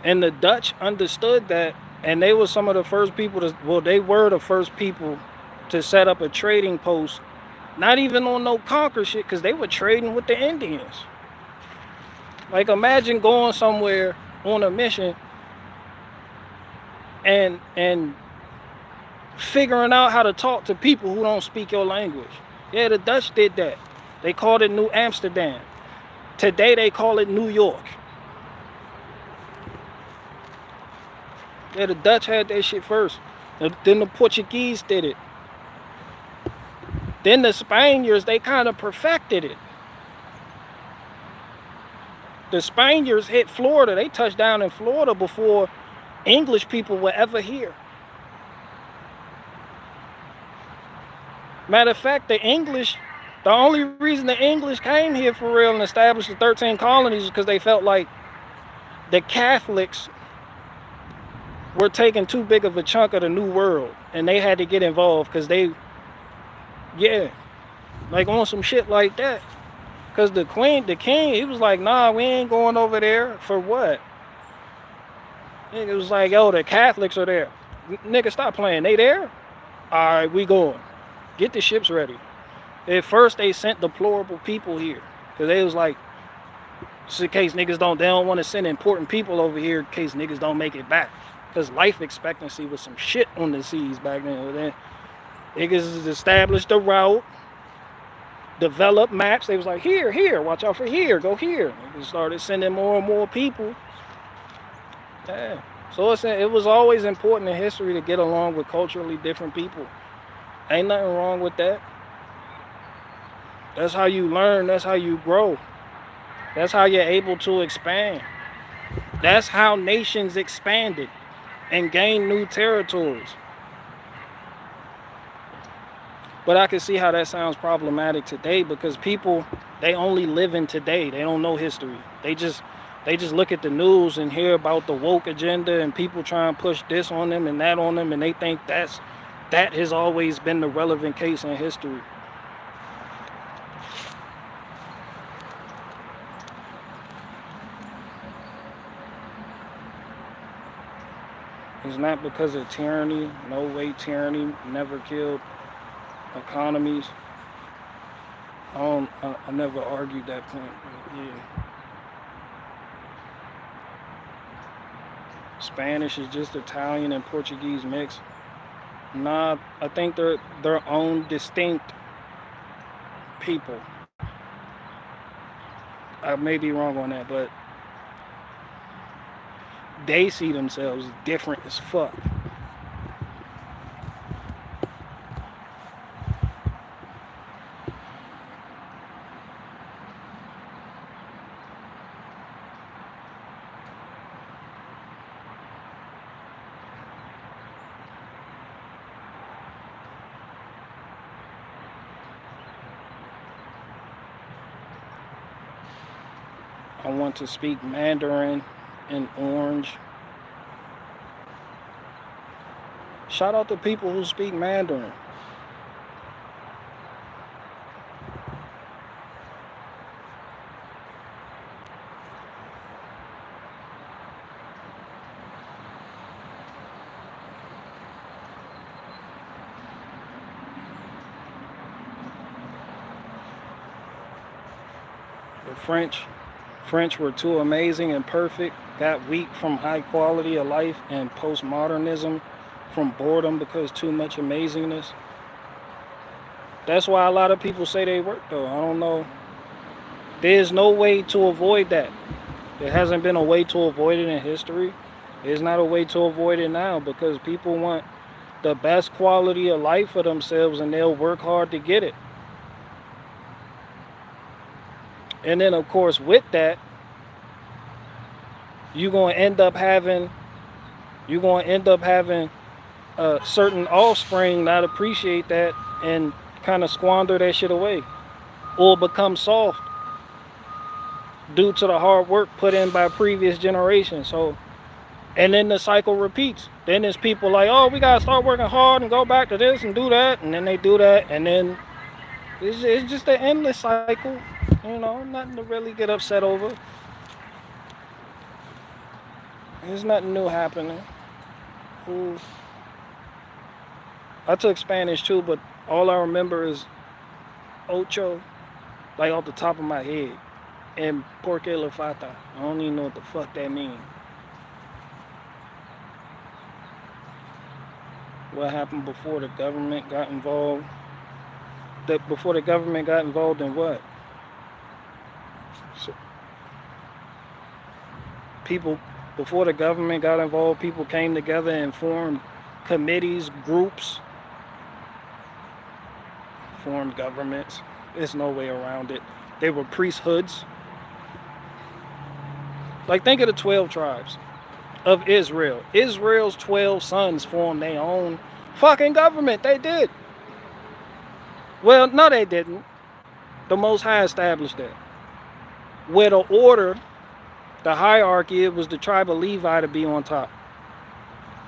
And the Dutch understood that, and they were some of the first people they were the first people to set up a trading post Not even on no conquer shit, because they were trading with the Indians. Like, imagine going somewhere on a mission and figuring out how to talk to people who don't speak your language. Yeah, the Dutch did that. They called it New Amsterdam. Today they call it New York. Yeah, the Dutch had that shit first. Then the Portuguese did it. Then the Spaniards, they kind of perfected it. The Spaniards hit Florida. They touched down in Florida before English people were ever here. Matter of fact, the only reason the English came here for real and established the 13 colonies is because they felt like the Catholics were taking too big of a chunk of the New World, and they had to get involved because like on some shit like that. Because the king, he was like, nah, we ain't going over there. For what? It was like, yo, the Catholics are there. Nigga, stop playing. They there? All right, we going. Get the ships ready. At first, they sent deplorable people here. Because they was like, just in case niggas they don't want to send important people over here in case niggas don't make it back. Because life expectancy was some shit on the seas back then. Niggas established a route, developed maps. They was like, here, watch out for here, go here. Niggas started sending more and more people. Yeah. So it was always important in history to get along with culturally different people. Ain't nothing wrong with that. That's how you learn. That's how you grow. That's how you're able to expand. That's how nations expanded and gained new territories. But I can see how that sounds problematic today because people, they only live in today. They don't know history. They just look at the news and hear about the woke agenda and people trying to push this on them and that on them, and they think that has always been the relevant case in history. It's not because of tyranny. No way, tyranny never killed economies. I never argued that point. Yeah. Spanish is just Italian and Portuguese mix. Nah, I think they're their own distinct people. I may be wrong on that, but they see themselves different as fuck. I want to speak Mandarin and Orange. Shout out to people who speak Mandarin. The French were too amazing and perfect, got weak from high quality of life and postmodernism, from boredom because too much amazingness. That's why a lot of people say they work though. I don't know. There's no way to avoid that. There hasn't been a way to avoid it in history. There's not a way to avoid it now because people want the best quality of life for themselves and they'll work hard to get it. And then, of course, with that, you're going to end up having certain offspring not appreciate that and kind of squander that shit away or become soft due to the hard work put in by previous generations. So, and then the cycle repeats. Then there's people like, oh, we got to start working hard and go back to this and do that. And then they do that. And then it's just an endless cycle. You know, nothing to really get upset over. There's nothing new happening. Ooh. I took Spanish too, but all I remember is ocho, like off the top of my head. And porque le falta. I don't even know what the fuck that means. What happened before the government got involved? Before the government got involved in what? So people, before the government got involved, people came together and formed committees, groups, formed governments. There's no way around it. They were priesthoods. Like, think of the 12 tribes of Israel. Israel's 12 sons formed their own fucking government. They did. Well, no, they didn't. The Most High established that. Where the order, the hierarchy, it was the tribe of Levi to be on top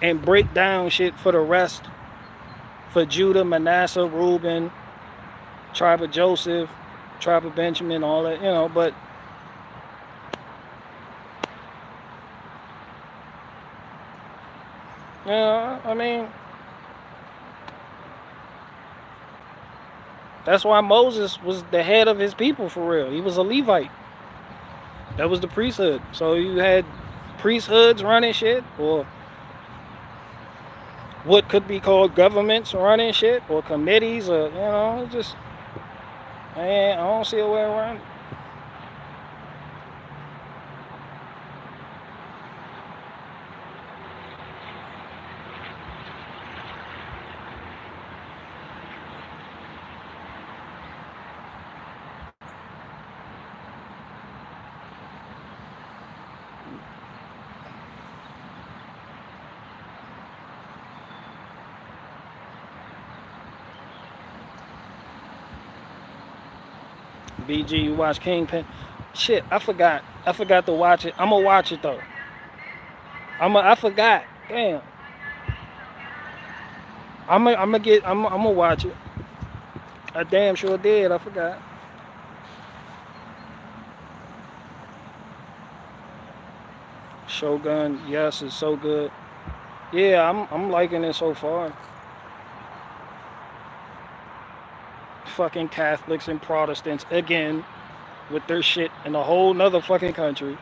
and break down shit for the rest. For Judah, Manasseh, Reuben, tribe of Joseph, tribe of Benjamin, all that, but I mean, that's why Moses was the head of his people for real. He was a Levite. That was the priesthood. So you had priesthoods running shit, or what could be called governments running shit, or committees, or just, I don't see a way around it. BG, you watch Kingpin? Shit, I forgot. I forgot to watch it. I'm gonna watch it though. I forgot. Damn. I'm gonna watch it. I damn sure did. I forgot. Shogun, yes, it's so good. Yeah, I'm liking it so far. Fucking Catholics and Protestants again with their shit in a whole nother fucking country.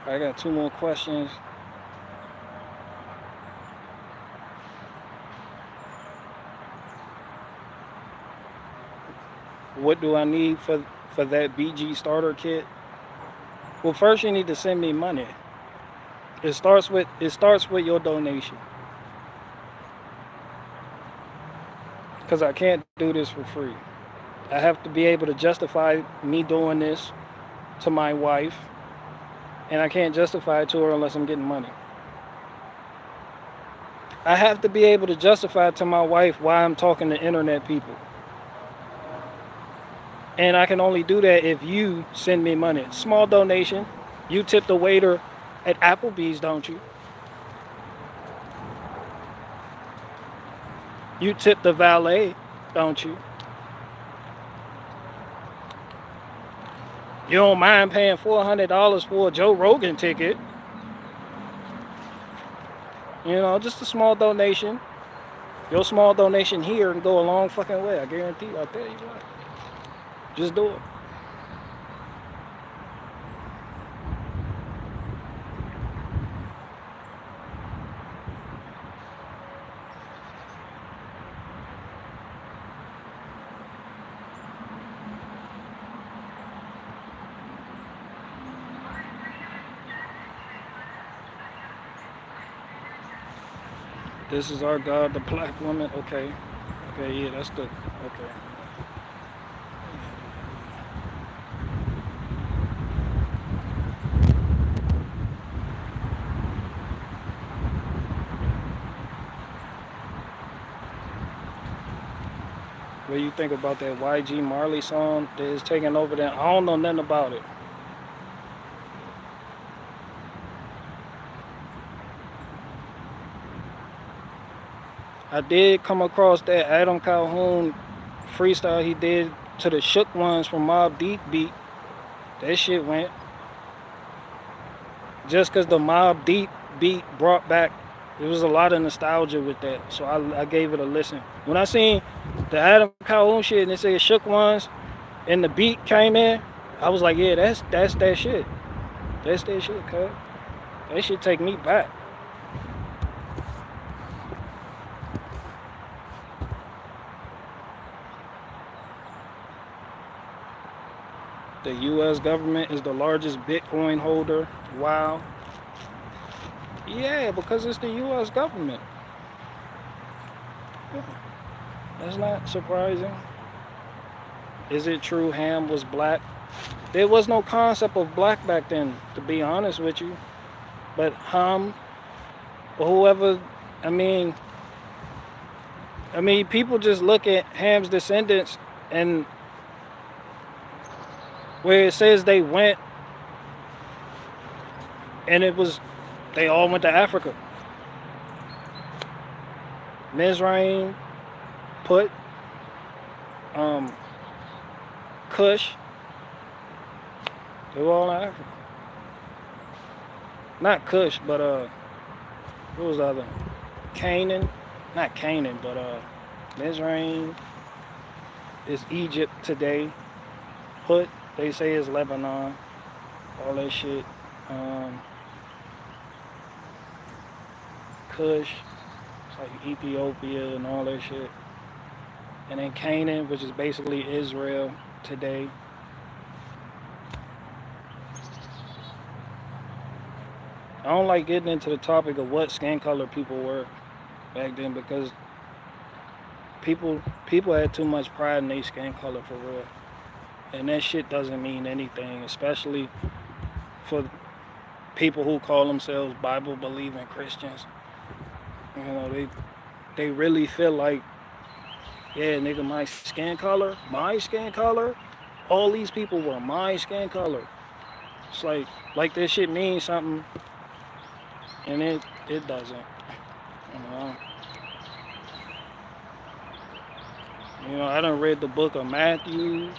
I got 2 more questions. What do I need for that BG starter kit? Well, first you need to send me money. It starts with your donation. Because I can't do this for free. I have to be able to justify me doing this to my wife. And I can't justify it to her unless I'm getting money. I have to be able to justify to my wife why I'm talking to internet people. And I can only do that if you send me money. Small donation. You tip the waiter at Applebee's, don't you? You tip the valet, don't you? You don't mind paying $400 for a Joe Rogan ticket. Just a small donation. Your small donation here can go a long fucking way. I guarantee you. I'll tell you what. Just do it. This is our God, the black woman. Okay. Okay, yeah, that's the okay. What do you think about that YG Marley song that is taking over that? I don't know nothing about it. I did come across that Adam Calhoun freestyle he did to the Shook Ones from Mobb Deep beat. That shit went. Just because the Mobb Deep beat brought back, there was a lot of nostalgia with that. So I gave it a listen. When I seen the Adam Calhoun shit and it said Shook Ones and the beat came in, I was like, yeah, that's that shit. That's that shit, cuz. That shit take me back. The U.S. government is the largest Bitcoin holder. Wow. Yeah, because it's the U.S. government. That's not surprising. Is it true Ham was black? There was no concept of black back then, to be honest with you. But Ham, or whoever, I mean, people just look at Ham's descendants and where it says they went, and it was, they all went to Africa. Mizraim, Put, Kush, they were all in Africa. Not Kush, but what was the other? Canaan, not Canaan, but Mizraim is Egypt today. Put, they say is Lebanon. All that shit. Kush, it's like Ethiopia and all that shit. And then Canaan, which is basically Israel today. I don't like getting into the topic of what skin color people were back then because people had too much pride in their skin color for real. And that shit doesn't mean anything, especially for people who call themselves Bible believing Christians. You know, they really feel like, yeah, nigga, my skin color, all these people were my skin color. It's like this shit means something, and it doesn't. You know, I done read the book of Matthew.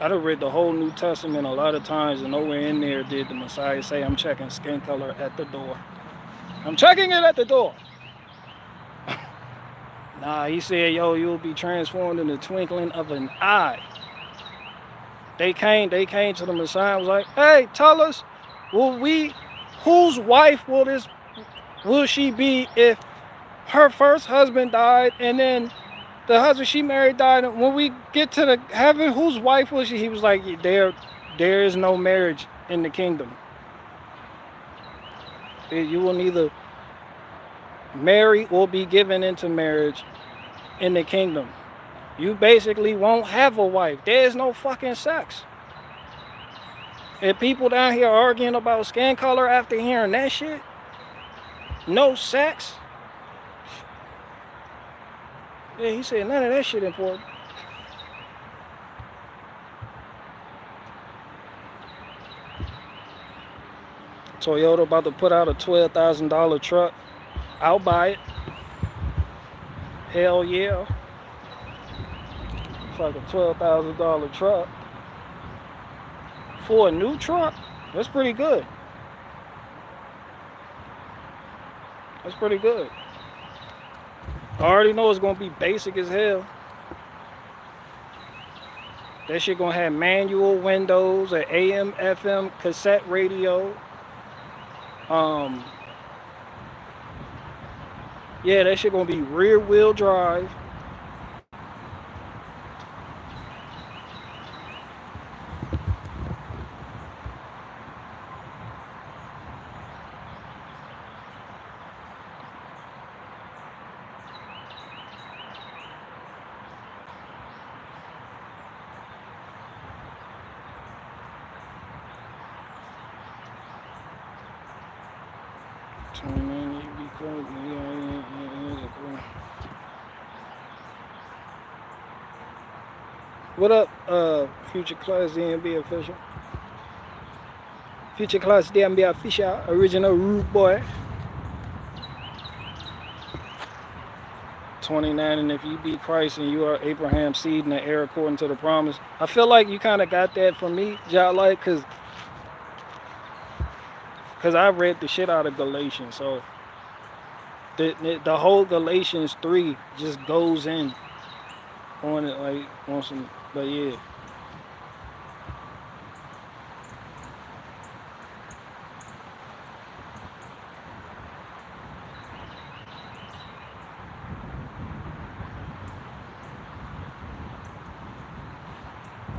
I done read the whole New Testament a lot of times, and nowhere in there did the Messiah say, I'm checking skin color at the door. I'm checking it at the door. Nah, he said, yo, you'll be transformed in the twinkling of an eye. They came to the Messiah and was like, hey, tell us, whose wife will she be if her first husband died and then the husband she married died? And when we get to the heaven, whose wife was she? He was like, there is no marriage in the kingdom. You will neither marry or be given into marriage in the kingdom. You basically won't have a wife. There's no fucking sex. And people down here arguing about skin color after hearing that shit. No sex. Yeah, he said none of that shit important. Toyota about to put out a $12,000 truck. I'll buy it. Hell yeah. It's like a $12,000 truck. For a new truck, that's pretty good. That's pretty good. I already know it's gonna be basic as hell. That shit gonna have manual windows, an AM, FM, cassette radio. Yeah, that shit gonna be rear wheel drive. 29, you be crazy. Yeah. What up, future class DMB official? Future class DMB official, original rude boy. 29, and if you be Christ and you are Abraham's seed and the heir according to the promise. I feel like you kind of got that from me, Jolly, because I read the shit out of Galatians. So the whole Galatians 3 just goes in on it, like, on some, but yeah.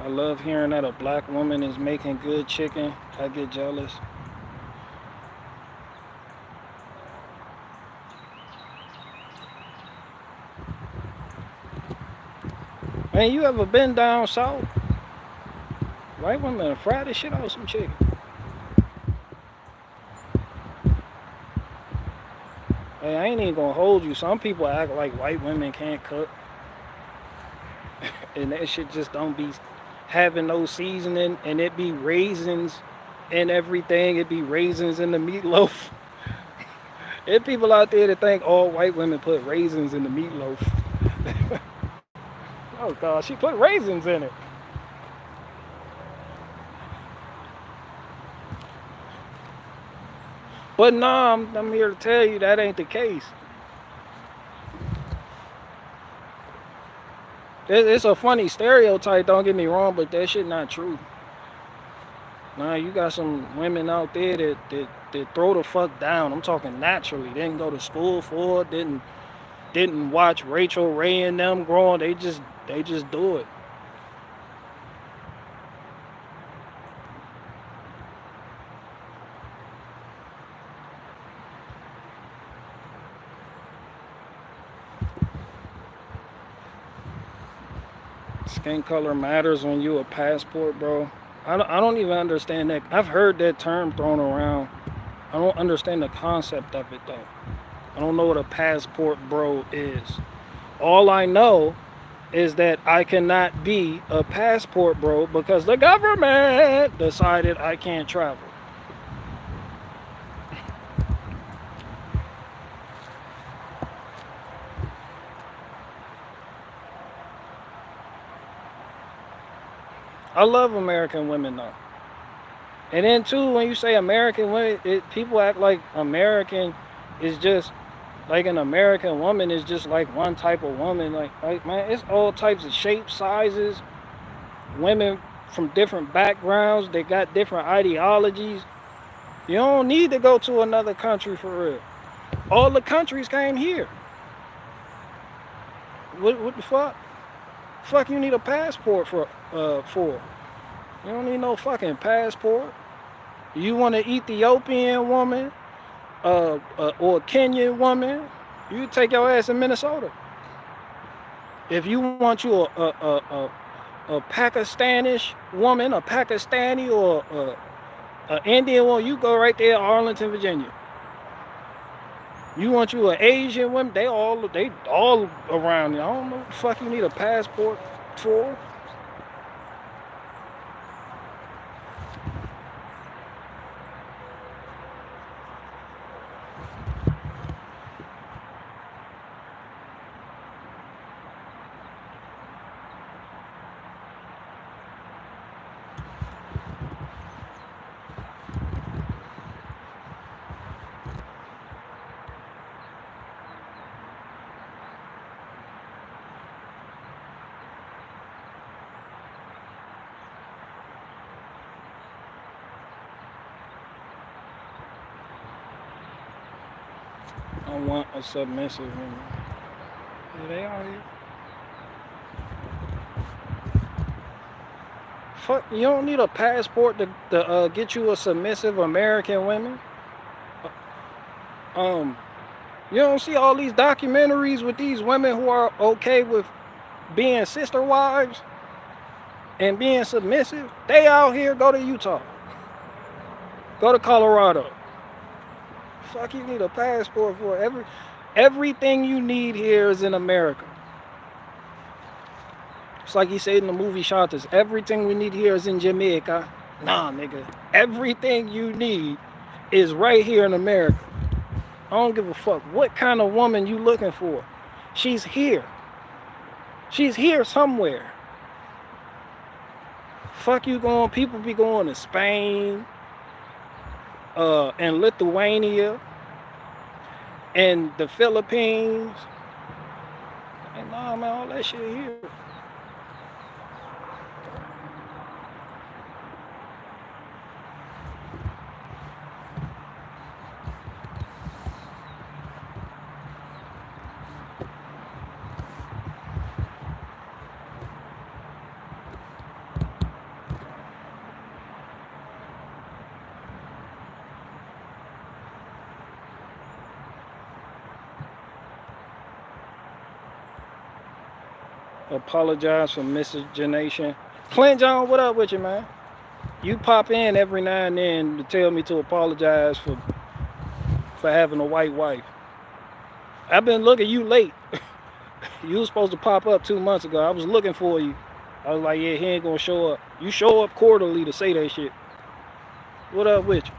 I love hearing that a black woman is making good chicken. I get jealous. Man, you ever been down south? White women fry the shit out of some chicken. Hey, I ain't even gonna hold you. Some people act like white women can't cook. And that shit just don't be having no seasoning, and it be raisins and everything. It be raisins in the meatloaf. There's people out there that think all white women put raisins in the meatloaf. Oh God, she put raisins in it. But nah, I'm here to tell you that ain't the case. It's a funny stereotype, don't get me wrong, but that shit not true. Nah, you got some women out there that throw the fuck down. I'm talking naturally. Didn't go to school for it, didn't watch Rachel Ray and them growing. They just do it. Skin color matters when you a passport, bro. I don't even understand that. I've heard that term thrown around. I don't understand the concept of it though. I don't know what a passport bro is. All I know is that I cannot be a passport bro because the government decided I can't travel. I love American women though. And then too, when you say American women, people act like American is just like an American woman is just like one type of woman. Like man, it's all types of shapes, sizes, women from different backgrounds. They got different ideologies. You don't need to go to another country for real. All the countries came here. What the fuck? Fuck you need a passport for? You don't need no fucking passport. You want an Ethiopian woman, or a Kenyan woman, you take your ass in Minnesota. If you want you a Pakistanish woman, a Pakistani or a Indian woman, you go right there, Arlington, Virginia. You want you an Asian woman, they all around you. I don't know what the fuck you need a passport for. I want a submissive woman. Yeah, they out here. Fuck, you don't need a passport to get you a submissive American woman. You don't see all these documentaries with these women who are okay with being sister wives and being submissive. They out here, go to Utah, go to Colorado. Fuck, you need a passport for everything you need here is in America. It's like he said in the movie Shotters, everything we need here is in Jamaica. Nah, nigga. Everything you need is right here in America. I don't give a fuck what kind of woman you looking for. She's here. She's here somewhere. Fuck you going, people be going to Spain, and Lithuania, and the Philippines. And nah, man, all that shit here. Apologize for miscegenation. Clint John, what up with you, man? You pop in every now and then to tell me to apologize for having a white wife. I've been looking you late. You was supposed to pop up 2 months ago. I was looking for you. I was like, yeah, he ain't gonna show up. You show up quarterly to say that shit. What up with you?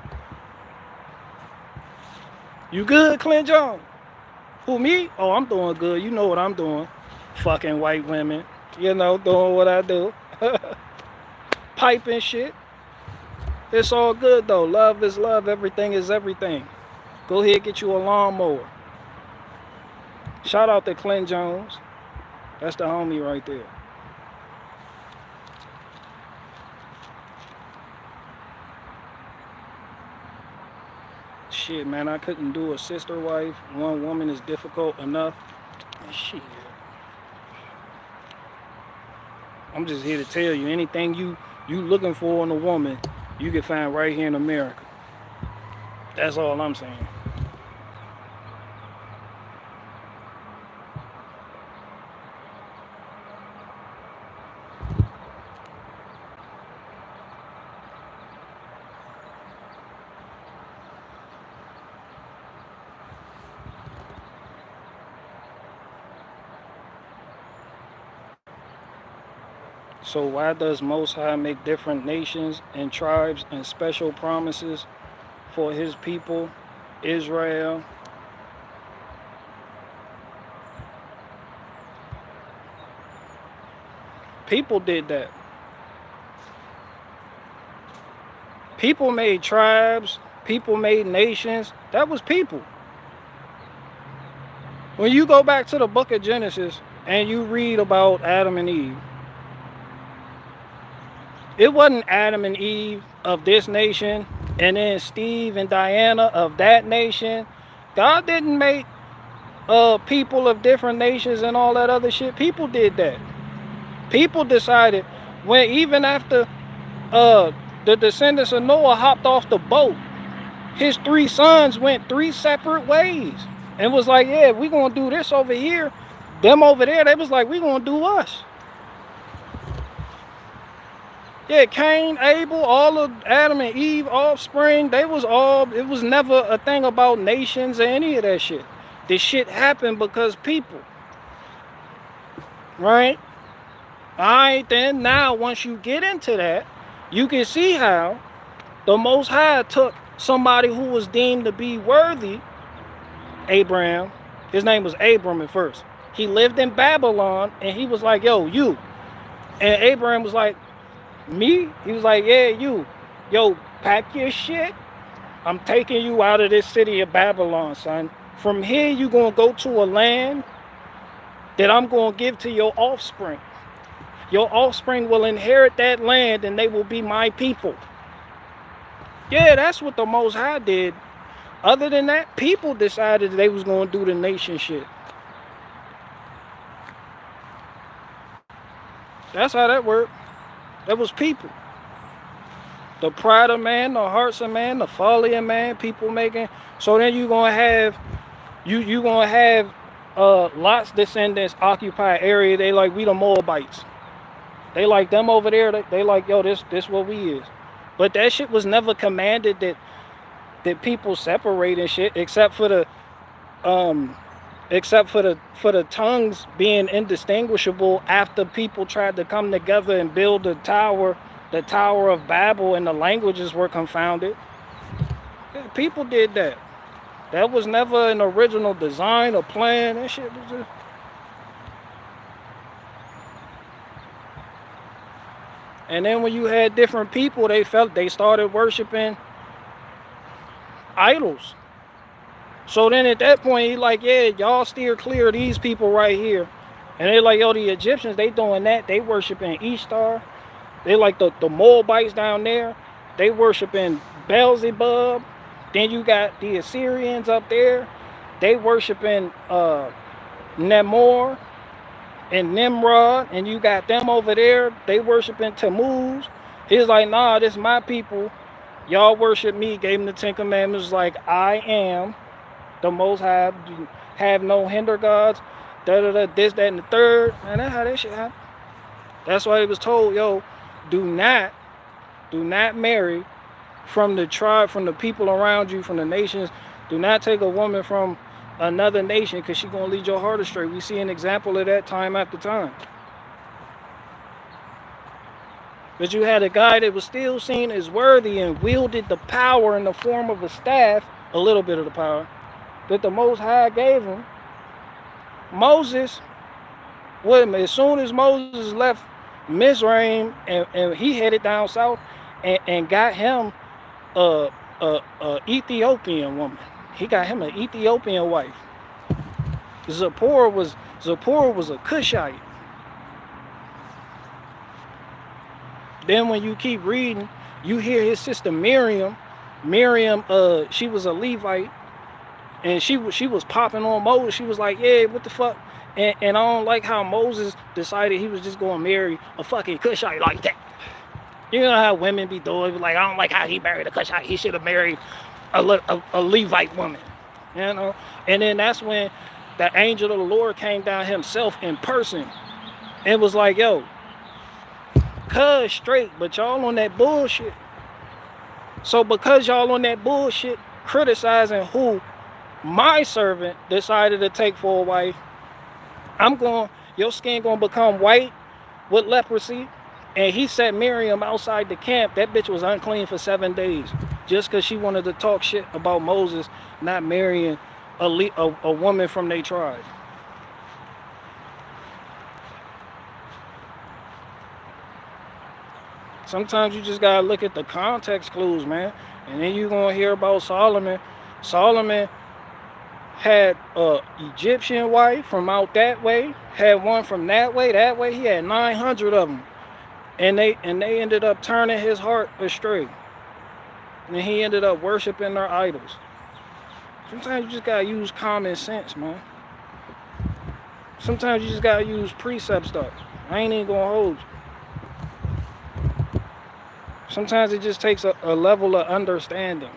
You good, Clint John? Who, me? Oh, I'm doing good. You know what I'm doing. Fucking white women. You know, doing what I do. Piping shit. It's all good, though. Love is love. Everything is everything. Go ahead, get you a lawnmower. Shout out to Clint Jones. That's the homie right there. Shit, man, I couldn't do a sister wife. One woman is difficult enough. Shit. I'm just here to tell you, anything you looking for in a woman, you can find right here in America. That's all I'm saying. So why does Most High make different nations and tribes and special promises for his people, Israel? People did that. People made tribes, people made nations. That was people. When you go back to the book of Genesis and you read about Adam and Eve, it wasn't Adam and Eve of this nation and then Steve and Diana of that nation. God didn't make people of different nations and all that other shit. People did that. People decided, when even after the descendants of Noah hopped off the boat, his 3 sons went 3 separate ways and was like, yeah, we're going to do this over here. Them over there, they was like, we're going to do us. Yeah, Cain, Abel, all of Adam and Eve offspring, it was never a thing about nations or any of that shit. This shit happened because people. Right? Alright, then now once you get into that, you can see how the Most High took somebody who was deemed to be worthy, Abraham. His name was Abram at first. He lived in Babylon and he was like, yo, you. And Abraham was like, me? He was like, yeah, you. Yo, pack your shit. I'm taking you out of this city of Babylon, son. From here, you're going to go to a land that I'm going to give to your offspring. Your offspring will inherit that land and they will be my people. Yeah, that's what the Most High did. Other than that, people decided they was going to do the nation shit. That's how that worked. That was people. The pride of man, the hearts of man, the folly of man, people making. So then you're gonna have Lot's descendants occupy area. They like, we the Moabites. They like them over there. They like, yo, this what we is. But that shit was never commanded that that people separate and shit, um, except for the tongues being indistinguishable after people tried to come together and build the Tower of Babel, and the languages were confounded. People did that. That was never an original design or plan. That shit was just... And then when you had different people, they started worshiping idols. So then at that point, he like, yeah, y'all steer clear of these people right here. And they like, yo, the Egyptians, they doing that. They worshiping Ishtar. They like the Moabites down there. They worshiping Beelzebub. Then you got the Assyrians up there. They worshiping Namor and Nimrod. And you got them over there. They worshiping Tammuz. He's like, nah, this is my people. Y'all worship me. Gave him the Ten Commandments. Like, I am the Most High. Have no hinder gods. This, that, and the third. Man, that's how that shit happened. That's why he was told, yo, do not marry from the tribe, from the people around you, from the nations. Do not take a woman from another nation, because she's going to lead your heart astray. We see an example of that time after time. But you had a guy that was still seen as worthy and wielded the power in the form of a staff, a little bit of the power, that the Most High gave him. Moses, as soon as Moses left Mizraim and he headed down south and got him a Ethiopian woman. He got him an Ethiopian wife. Zipporah was a Cushite. Then when you keep reading, you hear his sister Miriam. She was a Levite, and she was popping on Moses. She was like, yeah, what the fuck? And I don't like how Moses decided he was just going to marry a fucking Cushite like that. You know how women be doing? Like, I don't like how he married a Cushite. He should have married a Levite woman. You know? And then that's when the angel of the Lord came down himself in person and was like, yo, cuz straight, but y'all on that bullshit. So because y'all on that bullshit, criticizing who my servant decided to take for a wife, your skin gonna become white with leprosy. And he set Miriam outside the camp. That bitch was unclean for 7 days. Just because she wanted to talk shit about Moses not marrying a woman from their tribe. Sometimes you just gotta look at the context clues, man. And then you're gonna hear about Solomon. Solomon had a Egyptian wife from out that way, had one from that way. He had 900 of them. And they ended up turning his heart astray. And he ended up worshiping their idols. Sometimes you just gotta use common sense, man. Sometimes you just gotta use precept stuff. I ain't even gonna hold you. Sometimes it just takes a level of understanding.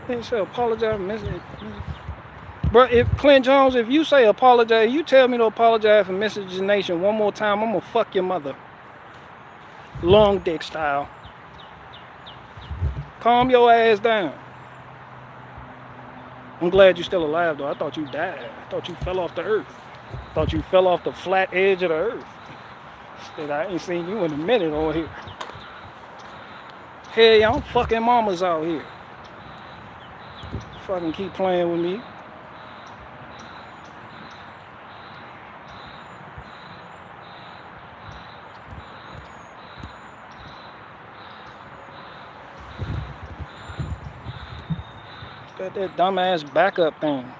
They say apologize, bro. If Clint Jones, if you say apologize, you tell me to apologize for miscegenation one more time, I'm gonna fuck your mother. Long dick style. Calm your ass down. I'm glad you're still alive, though. I thought you died. I thought you fell off the earth. I thought you fell off the flat edge of the earth. Instead, I ain't seen you in a minute over here. Hell yeah, I'm fucking mamas out here. Fucking keep playing with me. Got that dumbass backup thing.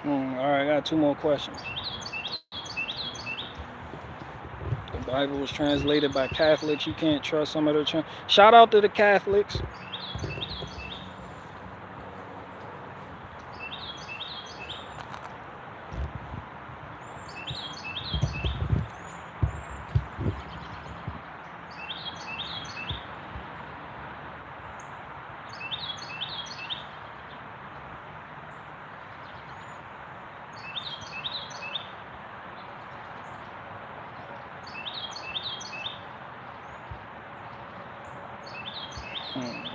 All right, I got two more questions. The Bible was translated by Catholics. You can't trust some of their. Shout out to the Catholics. Hmm.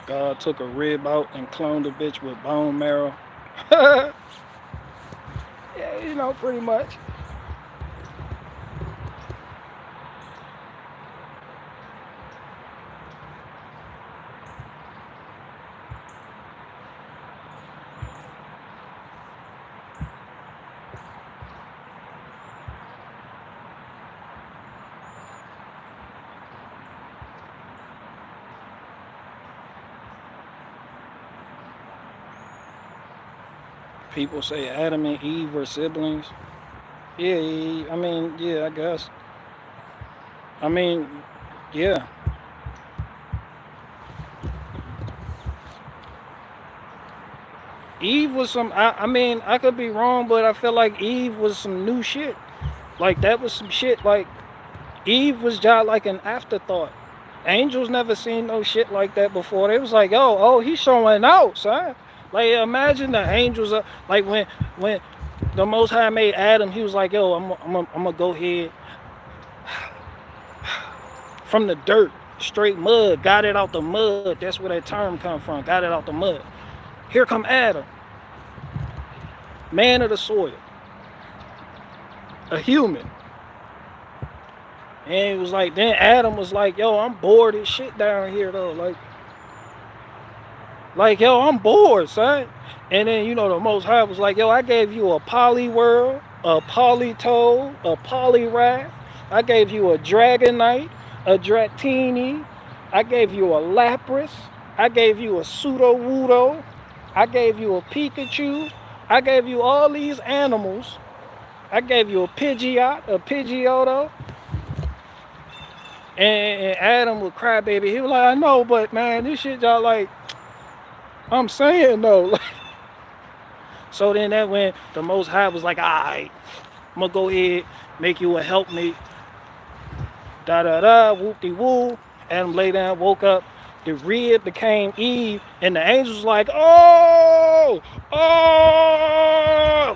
God took a rib out and cloned a bitch with bone marrow. Yeah, pretty much. People say Adam and Eve were siblings. Yeah, I mean, yeah, I guess. I mean, yeah. Eve was some. I mean, I could be wrong, but I feel like Eve was some new shit. Like that was some shit. Like Eve was just like an afterthought. Angels never seen no shit like that before. They was like, oh, he's showing out, son. Like imagine the angels. Like when the Most High made Adam, he was like, yo, I'm gonna go ahead from the dirt, straight mud, got it out the mud. That's where that term come from. Got it out the mud. Here come Adam, man of the soil, a human. And it was like, then Adam was like, yo, I'm bored as shit down here though. Like, yo, I'm bored, son. And then, the Most High was like, yo, I gave you a poly world, a polytoad, a polyrath. I gave you a dragonite, a dratini. I gave you a lapras. I gave you a pseudo-wudo. I gave you a Pikachu. I gave you all these animals. I gave you a Pidgeot, a Pidgeotto. And Adam would cry, baby. He was like, I know, but man, this shit y'all like, I'm saying though. So then that when the Most High was like, all right, I'm gonna go ahead, make you a helpmate. Da da da, whoop de woo. Adam lay down, woke up. The rib became Eve, and the angels was like, oh,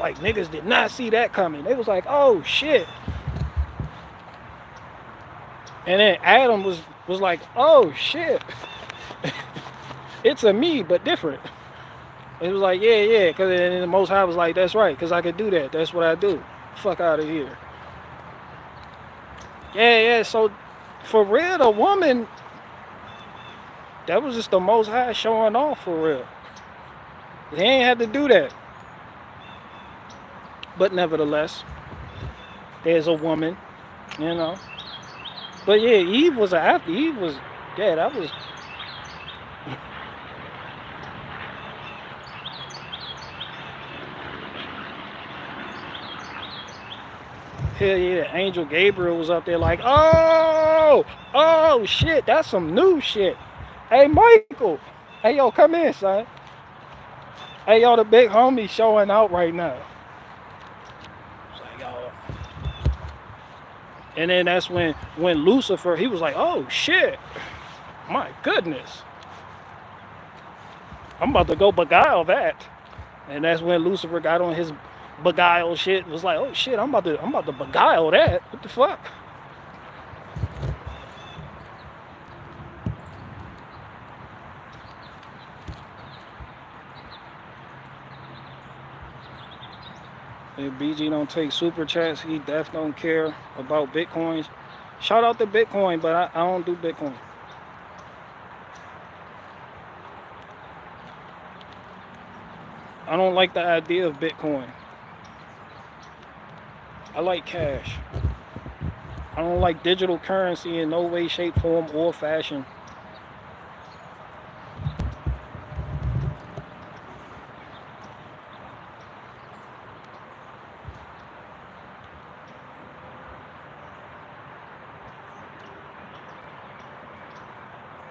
like niggas did not see that coming. They was like, oh shit. And then Adam was like, oh shit. It's a me, but different. It was like, yeah, because the Most High was like, that's right, because I could do that. That's what I do. Fuck out of here. Yeah, so for real, the woman, that was just the Most High showing off for real. He ain't had to do that. But nevertheless, there's a woman, But yeah, Eve was after. Eve was, yeah, that was. Hell yeah, Angel Gabriel was up there like, oh shit, that's some new shit. Hey Michael, hey yo, come in, son. Hey yo, the big homie showing out right now. It's like, yo. And then that's when Lucifer, he was like, oh shit, my goodness, I'm about to go beguile that. And that's when Lucifer got on his beguile shit. Was like, oh shit, I'm about to beguile that. What the fuck? If BG don't take super chats, he def don't care about Bitcoins. Shout out to Bitcoin, but I don't do Bitcoin. I don't like the idea of Bitcoin. I like cash. I don't like digital currency in no way, shape, form, or fashion.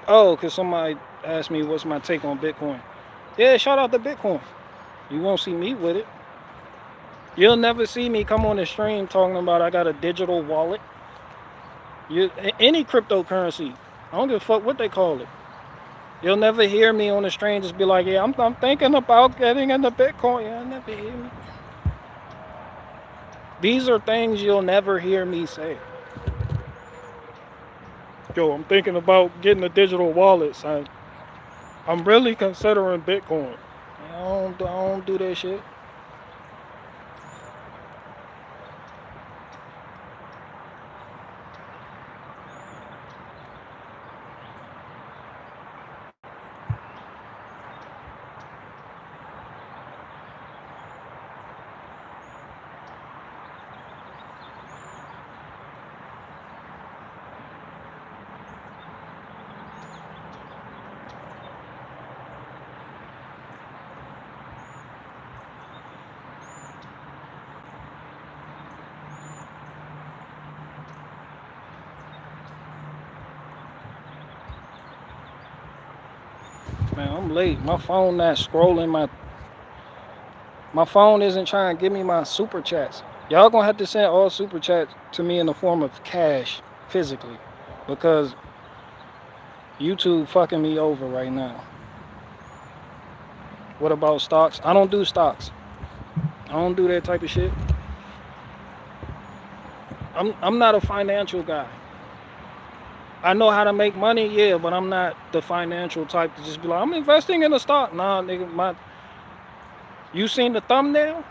Oh, because somebody asked me what's my take on Bitcoin. Yeah, shout out to Bitcoin. You won't see me with it. You'll never see me come on the stream talking about I got a digital wallet. Any cryptocurrency. I don't give a fuck what they call it. You'll never hear me on the stream just be like, yeah, I'm thinking about getting into Bitcoin. You'll never hear me. These are things you'll never hear me say. Yo, I'm thinking about getting a digital wallet, son. I'm really considering Bitcoin. I don't do that shit. Man, I'm late. My phone not scrolling. My phone isn't trying to give me my super chats. Y'all gonna have to send all super chats to me in the form of cash, physically, because YouTube fucking me over right now. What about stocks? I don't do stocks. I don't do that type of shit. I'm not a financial guy. I know how to make money, yeah, but I'm not the financial type to just be like, I'm investing in a stock. Nah, nigga, you seen the thumbnail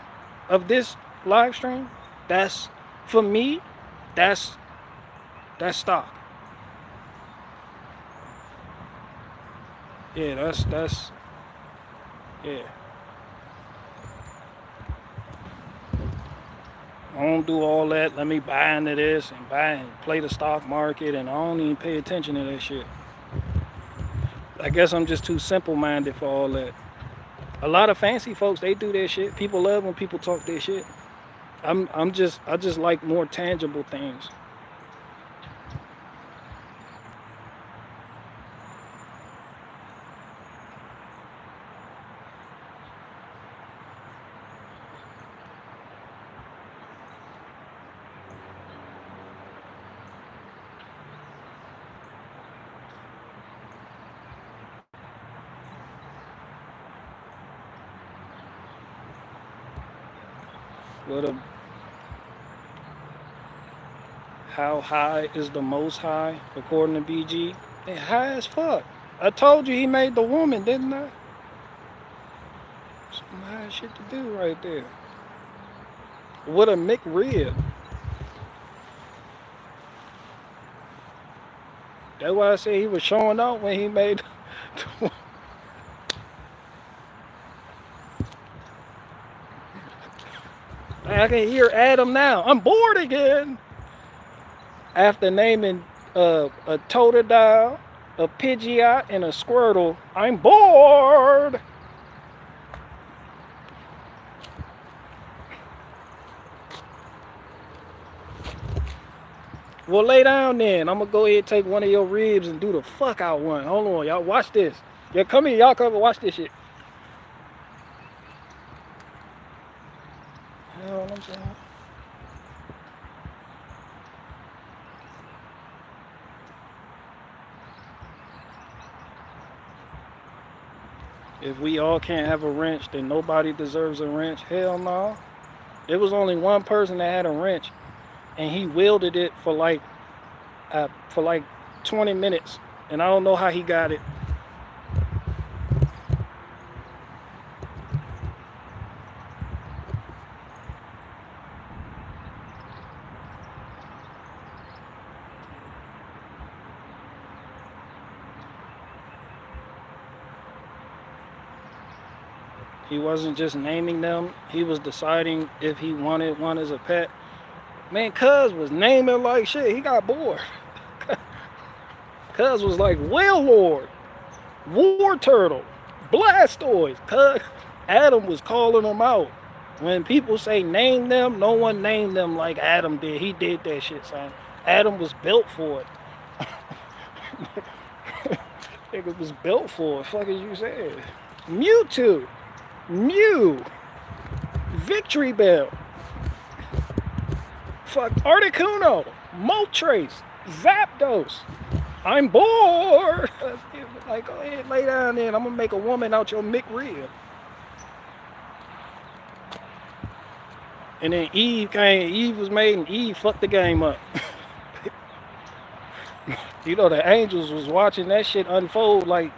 of this live stream? That's, for me, that's stock. Yeah, that's yeah. I don't do all that. Let me buy into this and buy and play the stock market, and I don't even pay attention to that shit. I guess I'm just too simple-minded for all that. A lot of fancy folks, they do their shit. People love when people talk their shit. I just like more tangible things. How high is the most high, according to BG? Hey, high as fuck. I told you he made the woman, didn't I? Some high shit to do right there. What a McRib. That's why I said he was showing out when he made the I can hear Adam now. I'm bored again. After naming a Totodile, a Pidgeot, and a Squirtle, I'm bored. Well, lay down then. I'm gonna go ahead and take one of your ribs and do the fuck out one. Hold on, y'all. Watch this. Yeah, come here. Y'all come and watch this shit. You know what I'm saying? If we all can't have a wrench, then nobody deserves a wrench. Hell no. It was only one person that had a wrench, and he wielded it for like 20 minutes, and I don't know how he got it. He wasn't just naming them, he was deciding if he wanted one as a pet. Man, Cuz was naming like shit. He got bored. Cuz was like Whale Lord, War Turtle, Blastoise. Cuz Adam was calling them out. When people say name them, no one named them like Adam did. He did that shit, son. Adam was built for it. Nigga was built for it. Fuck as you said. Mewtwo, Mew, Victory Bell, fuck Articuno, Moltres, Zapdos. I'm bored. Like, go ahead, lay down there. I'm gonna make a woman out your McRib. And then Eve came. Eve was made, and Eve fucked the game up. You know, the angels was watching that shit unfold like,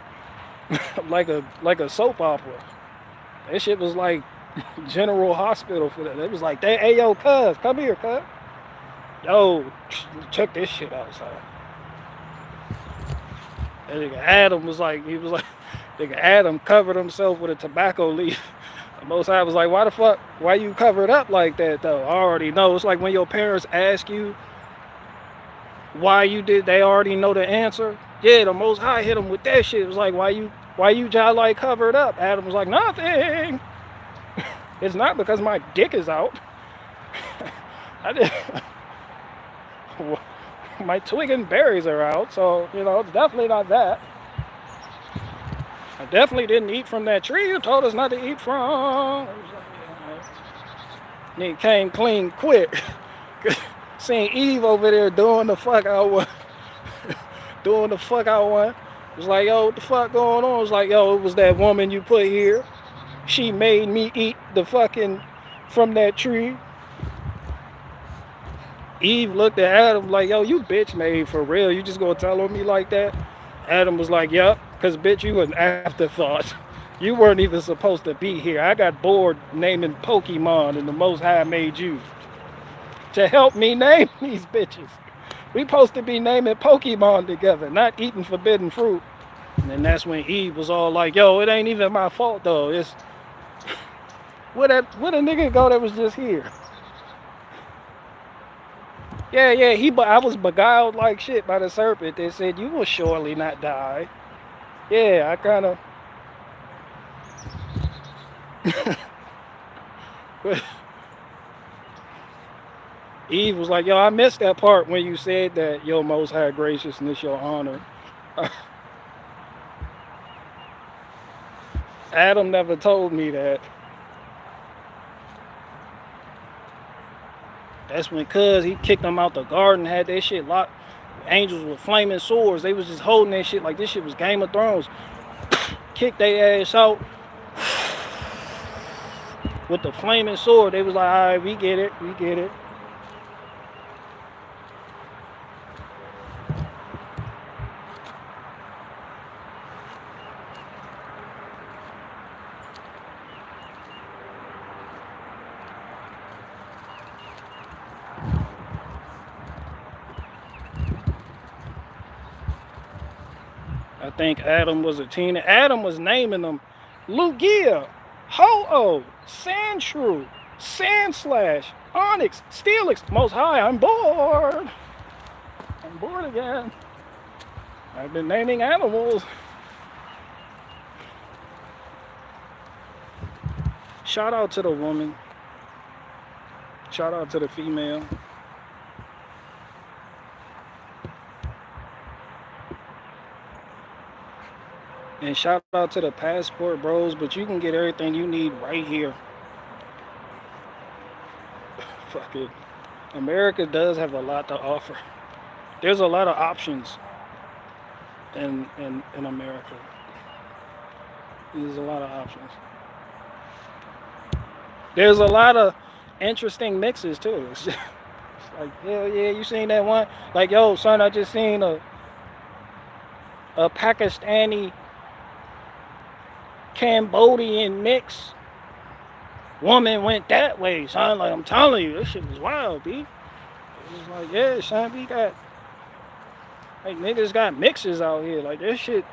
like a soap opera. That shit was like General Hospital for that. It was like, hey yo, cuz, come here, cuz. Yo, check this shit out, son. That nigga Adam was like, nigga Adam covered himself with a tobacco leaf. The Most High was like, why the fuck, why you covered up like that though? I already know. It's like when your parents ask you why you did, they already know the answer. Yeah, the Most High hit him with that shit. It was like, why you just like covered up? Adam was like, nothing. It's not because my dick is out. I did. My twig and berries are out, so you know it's definitely not that. I definitely didn't eat from that tree you told us not to eat from. Nigga came clean quick. Seeing Eve over there doing the fuck out one. Doing the fuck out one. It was like, yo, what the fuck going on? It was like, yo, it was that woman you put here. She made me eat the fucking from that tree. Eve looked at Adam like, yo, you bitch made for real. You just gonna tell on me like that? Adam was like, yup, because bitch, you an afterthought. You weren't even supposed to be here. I got bored naming Pokemon and the Most High made you to help me name these bitches. We supposed to be naming Pokemon together, not eating forbidden fruit. And then that's when Eve was all like, yo, it ain't even my fault though. It's where a nigga go that was just here? Yeah, I was beguiled like shit by the serpent that said, you will surely not die. Yeah, I kind of... Eve was like, yo, I missed that part when you said that your Most High graciousness, your honor. Adam never told me that. That's when cuz he kicked them out the garden, had that shit locked. Angels with flaming swords. They was just holding that shit like this shit was Game of Thrones. Kicked their ass out with the flaming sword. They was like, all right, we get it. I think Adam was a teenager. Adam was naming them Lugia, Ho-Oh, Sandshrew, Sandslash, Onyx, Steelix. Most High, I'm bored. I'm bored again. I've been naming animals. Shout out to the woman. Shout out to the female. And shout out to the passport bros, but you can get everything you need right here. Fuck it. America does have a lot to offer. There's a lot of options in America. There's a lot of options. There's a lot of interesting mixes too. It's like, hell yeah, you seen that one? Like, yo, son, I just seen a Pakistani Cambodian mix. Woman went that way, son. Like, I'm telling you, this shit was wild, B. It was like, yeah, son, we got, like, niggas got mixes out here. Like, this shit.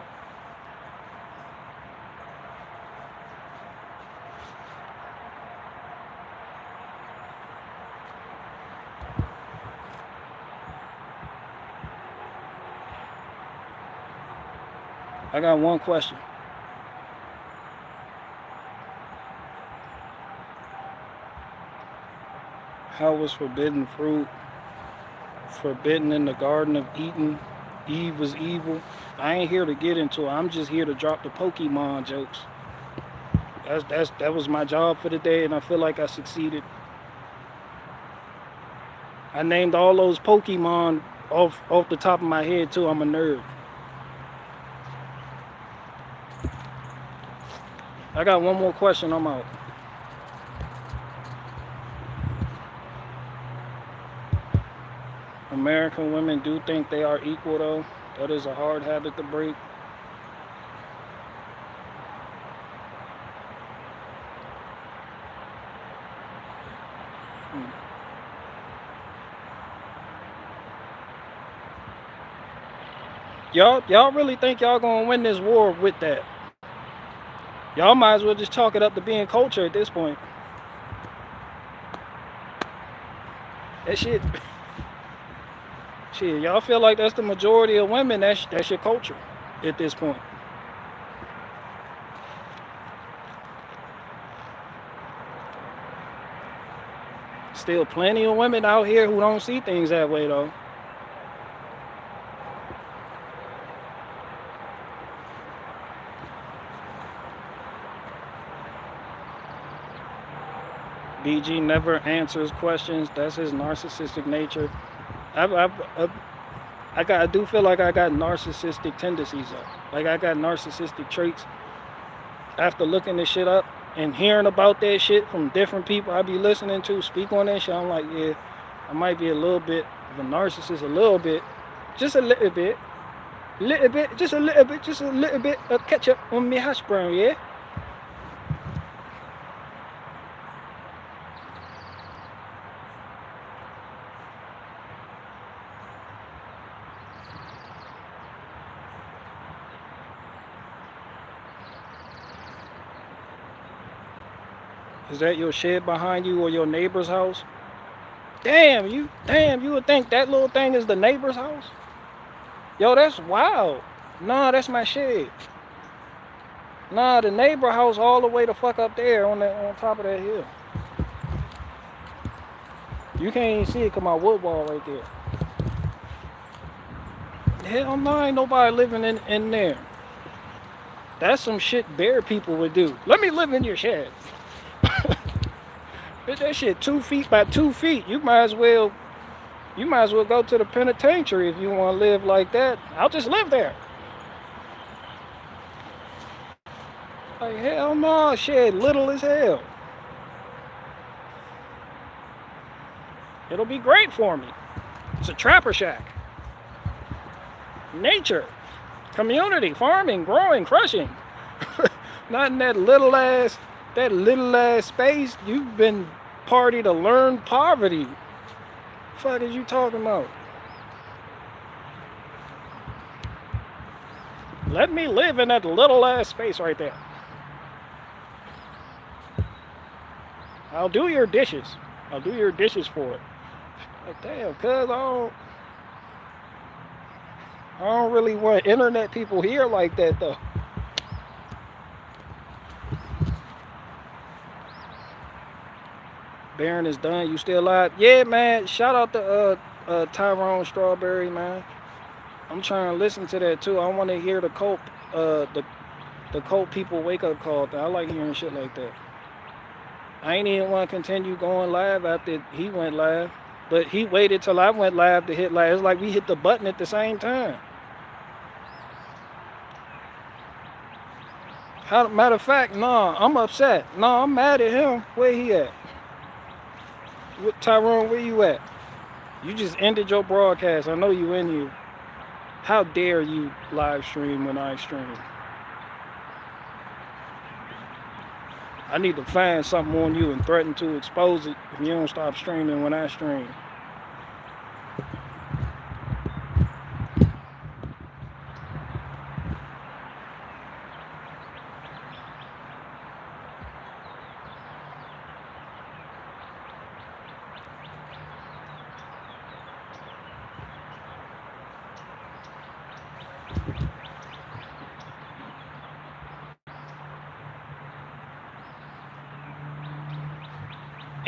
I got one question. How was forbidden fruit forbidden in the Garden of Eden? Eve was evil. I ain't here to get into it. I'm just here to drop the Pokemon jokes. That was my job for the day, and I feel like I succeeded. I named all those Pokemon off the top of my head too. I'm a nerd. I got one more question. I'm out. American women do think they are equal though. That is a hard habit to break. Hmm. Y'all really think y'all gonna win this war with that? Y'all might as well just chalk it up to being culture at this point. That shit, y'all feel like that's the majority of women, that's your culture at this point. Still plenty of women out here who don't see things that way though. BG never answers questions. That's his narcissistic nature. I do feel like I got narcissistic tendencies though. Like I got narcissistic traits. After looking this shit up and hearing about that shit from different people I be listening to speak on that shit, I'm like, yeah, I might be a little bit of a narcissist, a little bit, just a little bit, just a little bit of ketchup on me hash brown, yeah. Is that your shed behind you or your neighbor's house? Damn, you would think that little thing is the neighbor's house? Yo, that's wild. Nah, that's my shed. Nah, the neighbor house all the way the fuck up there on top of that hill. You can't even see it cause my wood wall right there. Hell no, ain't nobody living in there. That's some shit bear people would do. Let me live in your shed. Bitch, that shit 2 feet by 2 feet. You might as well go to the penitentiary if you want to live like that. I'll just live there. Like hell no, shit, little as hell. It'll be great for me. It's a trapper shack. Nature, community, farming, growing, crushing. Not in that little ass space. You've been party to learn poverty. Fuck is you talking about? Let me live in that little ass space right there. I'll do your dishes. I'll do your dishes for it. Like damn, cuz I don't really want internet people here like that though. Baron is done. You still alive? Yeah, man. Shout out to Tyrone Strawberry, man. I'm trying to listen to that too. I want to hear the cult people wake up call. I like hearing shit like that. I ain't even want to continue going live after he went live, but he waited till I went live to hit live. It's like we hit the button at the same time. Matter of fact, nah, I'm upset. Nah, I'm mad at him. Where he at? Tyrone, where you at? You just ended your broadcast. I know you in here. How dare you live stream when I stream? I need to find something on you and threaten to expose it if you don't stop streaming when I stream.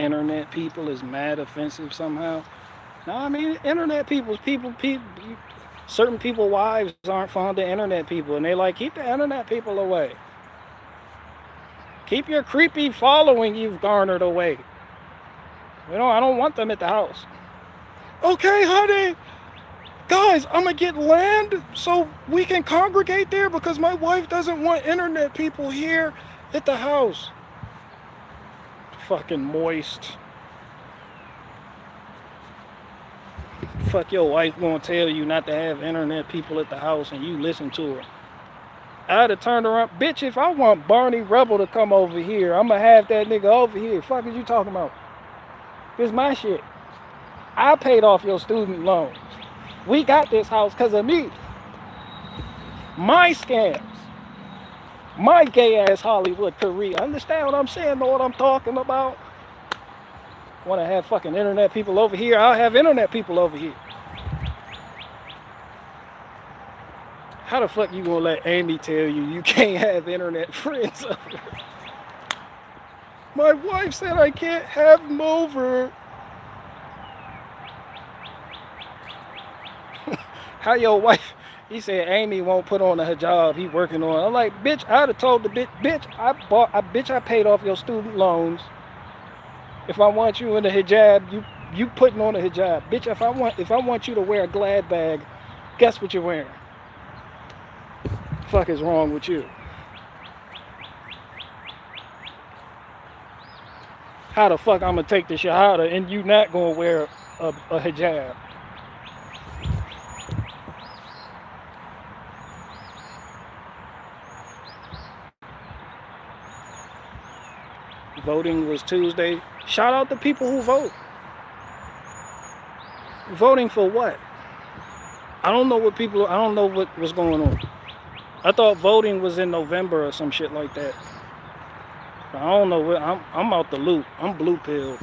internet people is mad offensive somehow. No, I mean internet people. Certain people wives aren't fond of internet people, and they like keep the internet people away. Keep your creepy following you've garnered away. I don't want them at the house. Okay, honey. Guys, I'm gonna get land so we can congregate there because my wife doesn't want internet people here at the house. Fucking moist. Fuck your wife gonna tell you not to have internet people at the house and you listen to her. I'd have turned around. Bitch, if I want Barney Rebel to come over here, I'm gonna have that nigga over here. Fuck is you talking about? It's my shit. I paid off your student loans. We got this house because of me. My scams. My gay ass Hollywood career. Understand what I'm saying? Know what I'm talking about? Want to have fucking internet people over here? I'll have internet people over here. How the fuck you gonna let Amy tell you can't have internet friends over here? My wife said I can't have them over. How your wife? He said Amy won't put on a hijab. He working on it. I'm like, bitch, I'd have told the bitch, I paid off your student loans. If I want you in a hijab, you putting on a hijab. Bitch, if I want you to wear a Glad bag, guess what you're wearing? Fuck is wrong with you? How the fuck I'm gonna take the shahada and you not gonna wear a hijab? Voting was Tuesday. Shout out to people who vote. Voting for what? I don't know what was going on. I thought voting was in November or some shit like that. I don't know what. I'm out the loop. I'm blue pilled.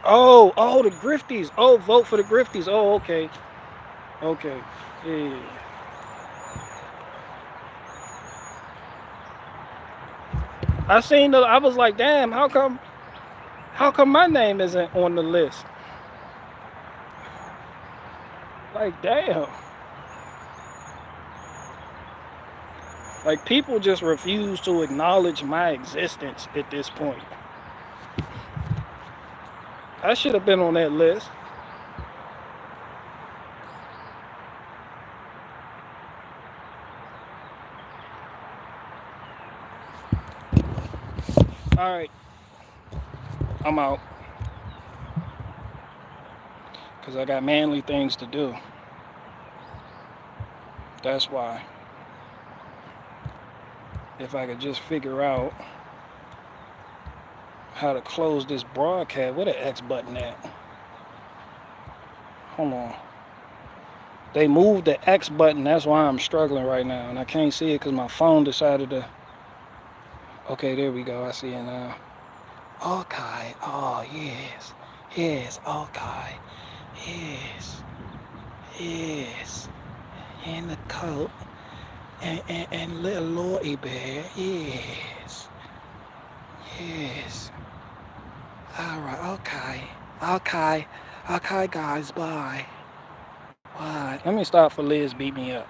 Oh, the grifties. Oh, vote for the grifties. Oh, okay. Okay. Yeah. I was like, damn, how come my name isn't on the list? Like, damn. Like, people just refuse to acknowledge my existence at this point. I should have been on that list. All right. I'm out. Because I got manly things to do. That's why. If I could just figure out how to close this broadcast. Where the X button at? Hold on. They moved the X button. That's why I'm struggling right now. And I can't see it because my phone decided to... Okay, there we go. I see it now. Okay. Oh, yes. Yes. Okay. Yes. Yes. And the coat. And little Lordy bear. Yes. Yes. All right. Okay. Okay. Okay, guys. Bye. Bye. Let me stop for Liz beat me up.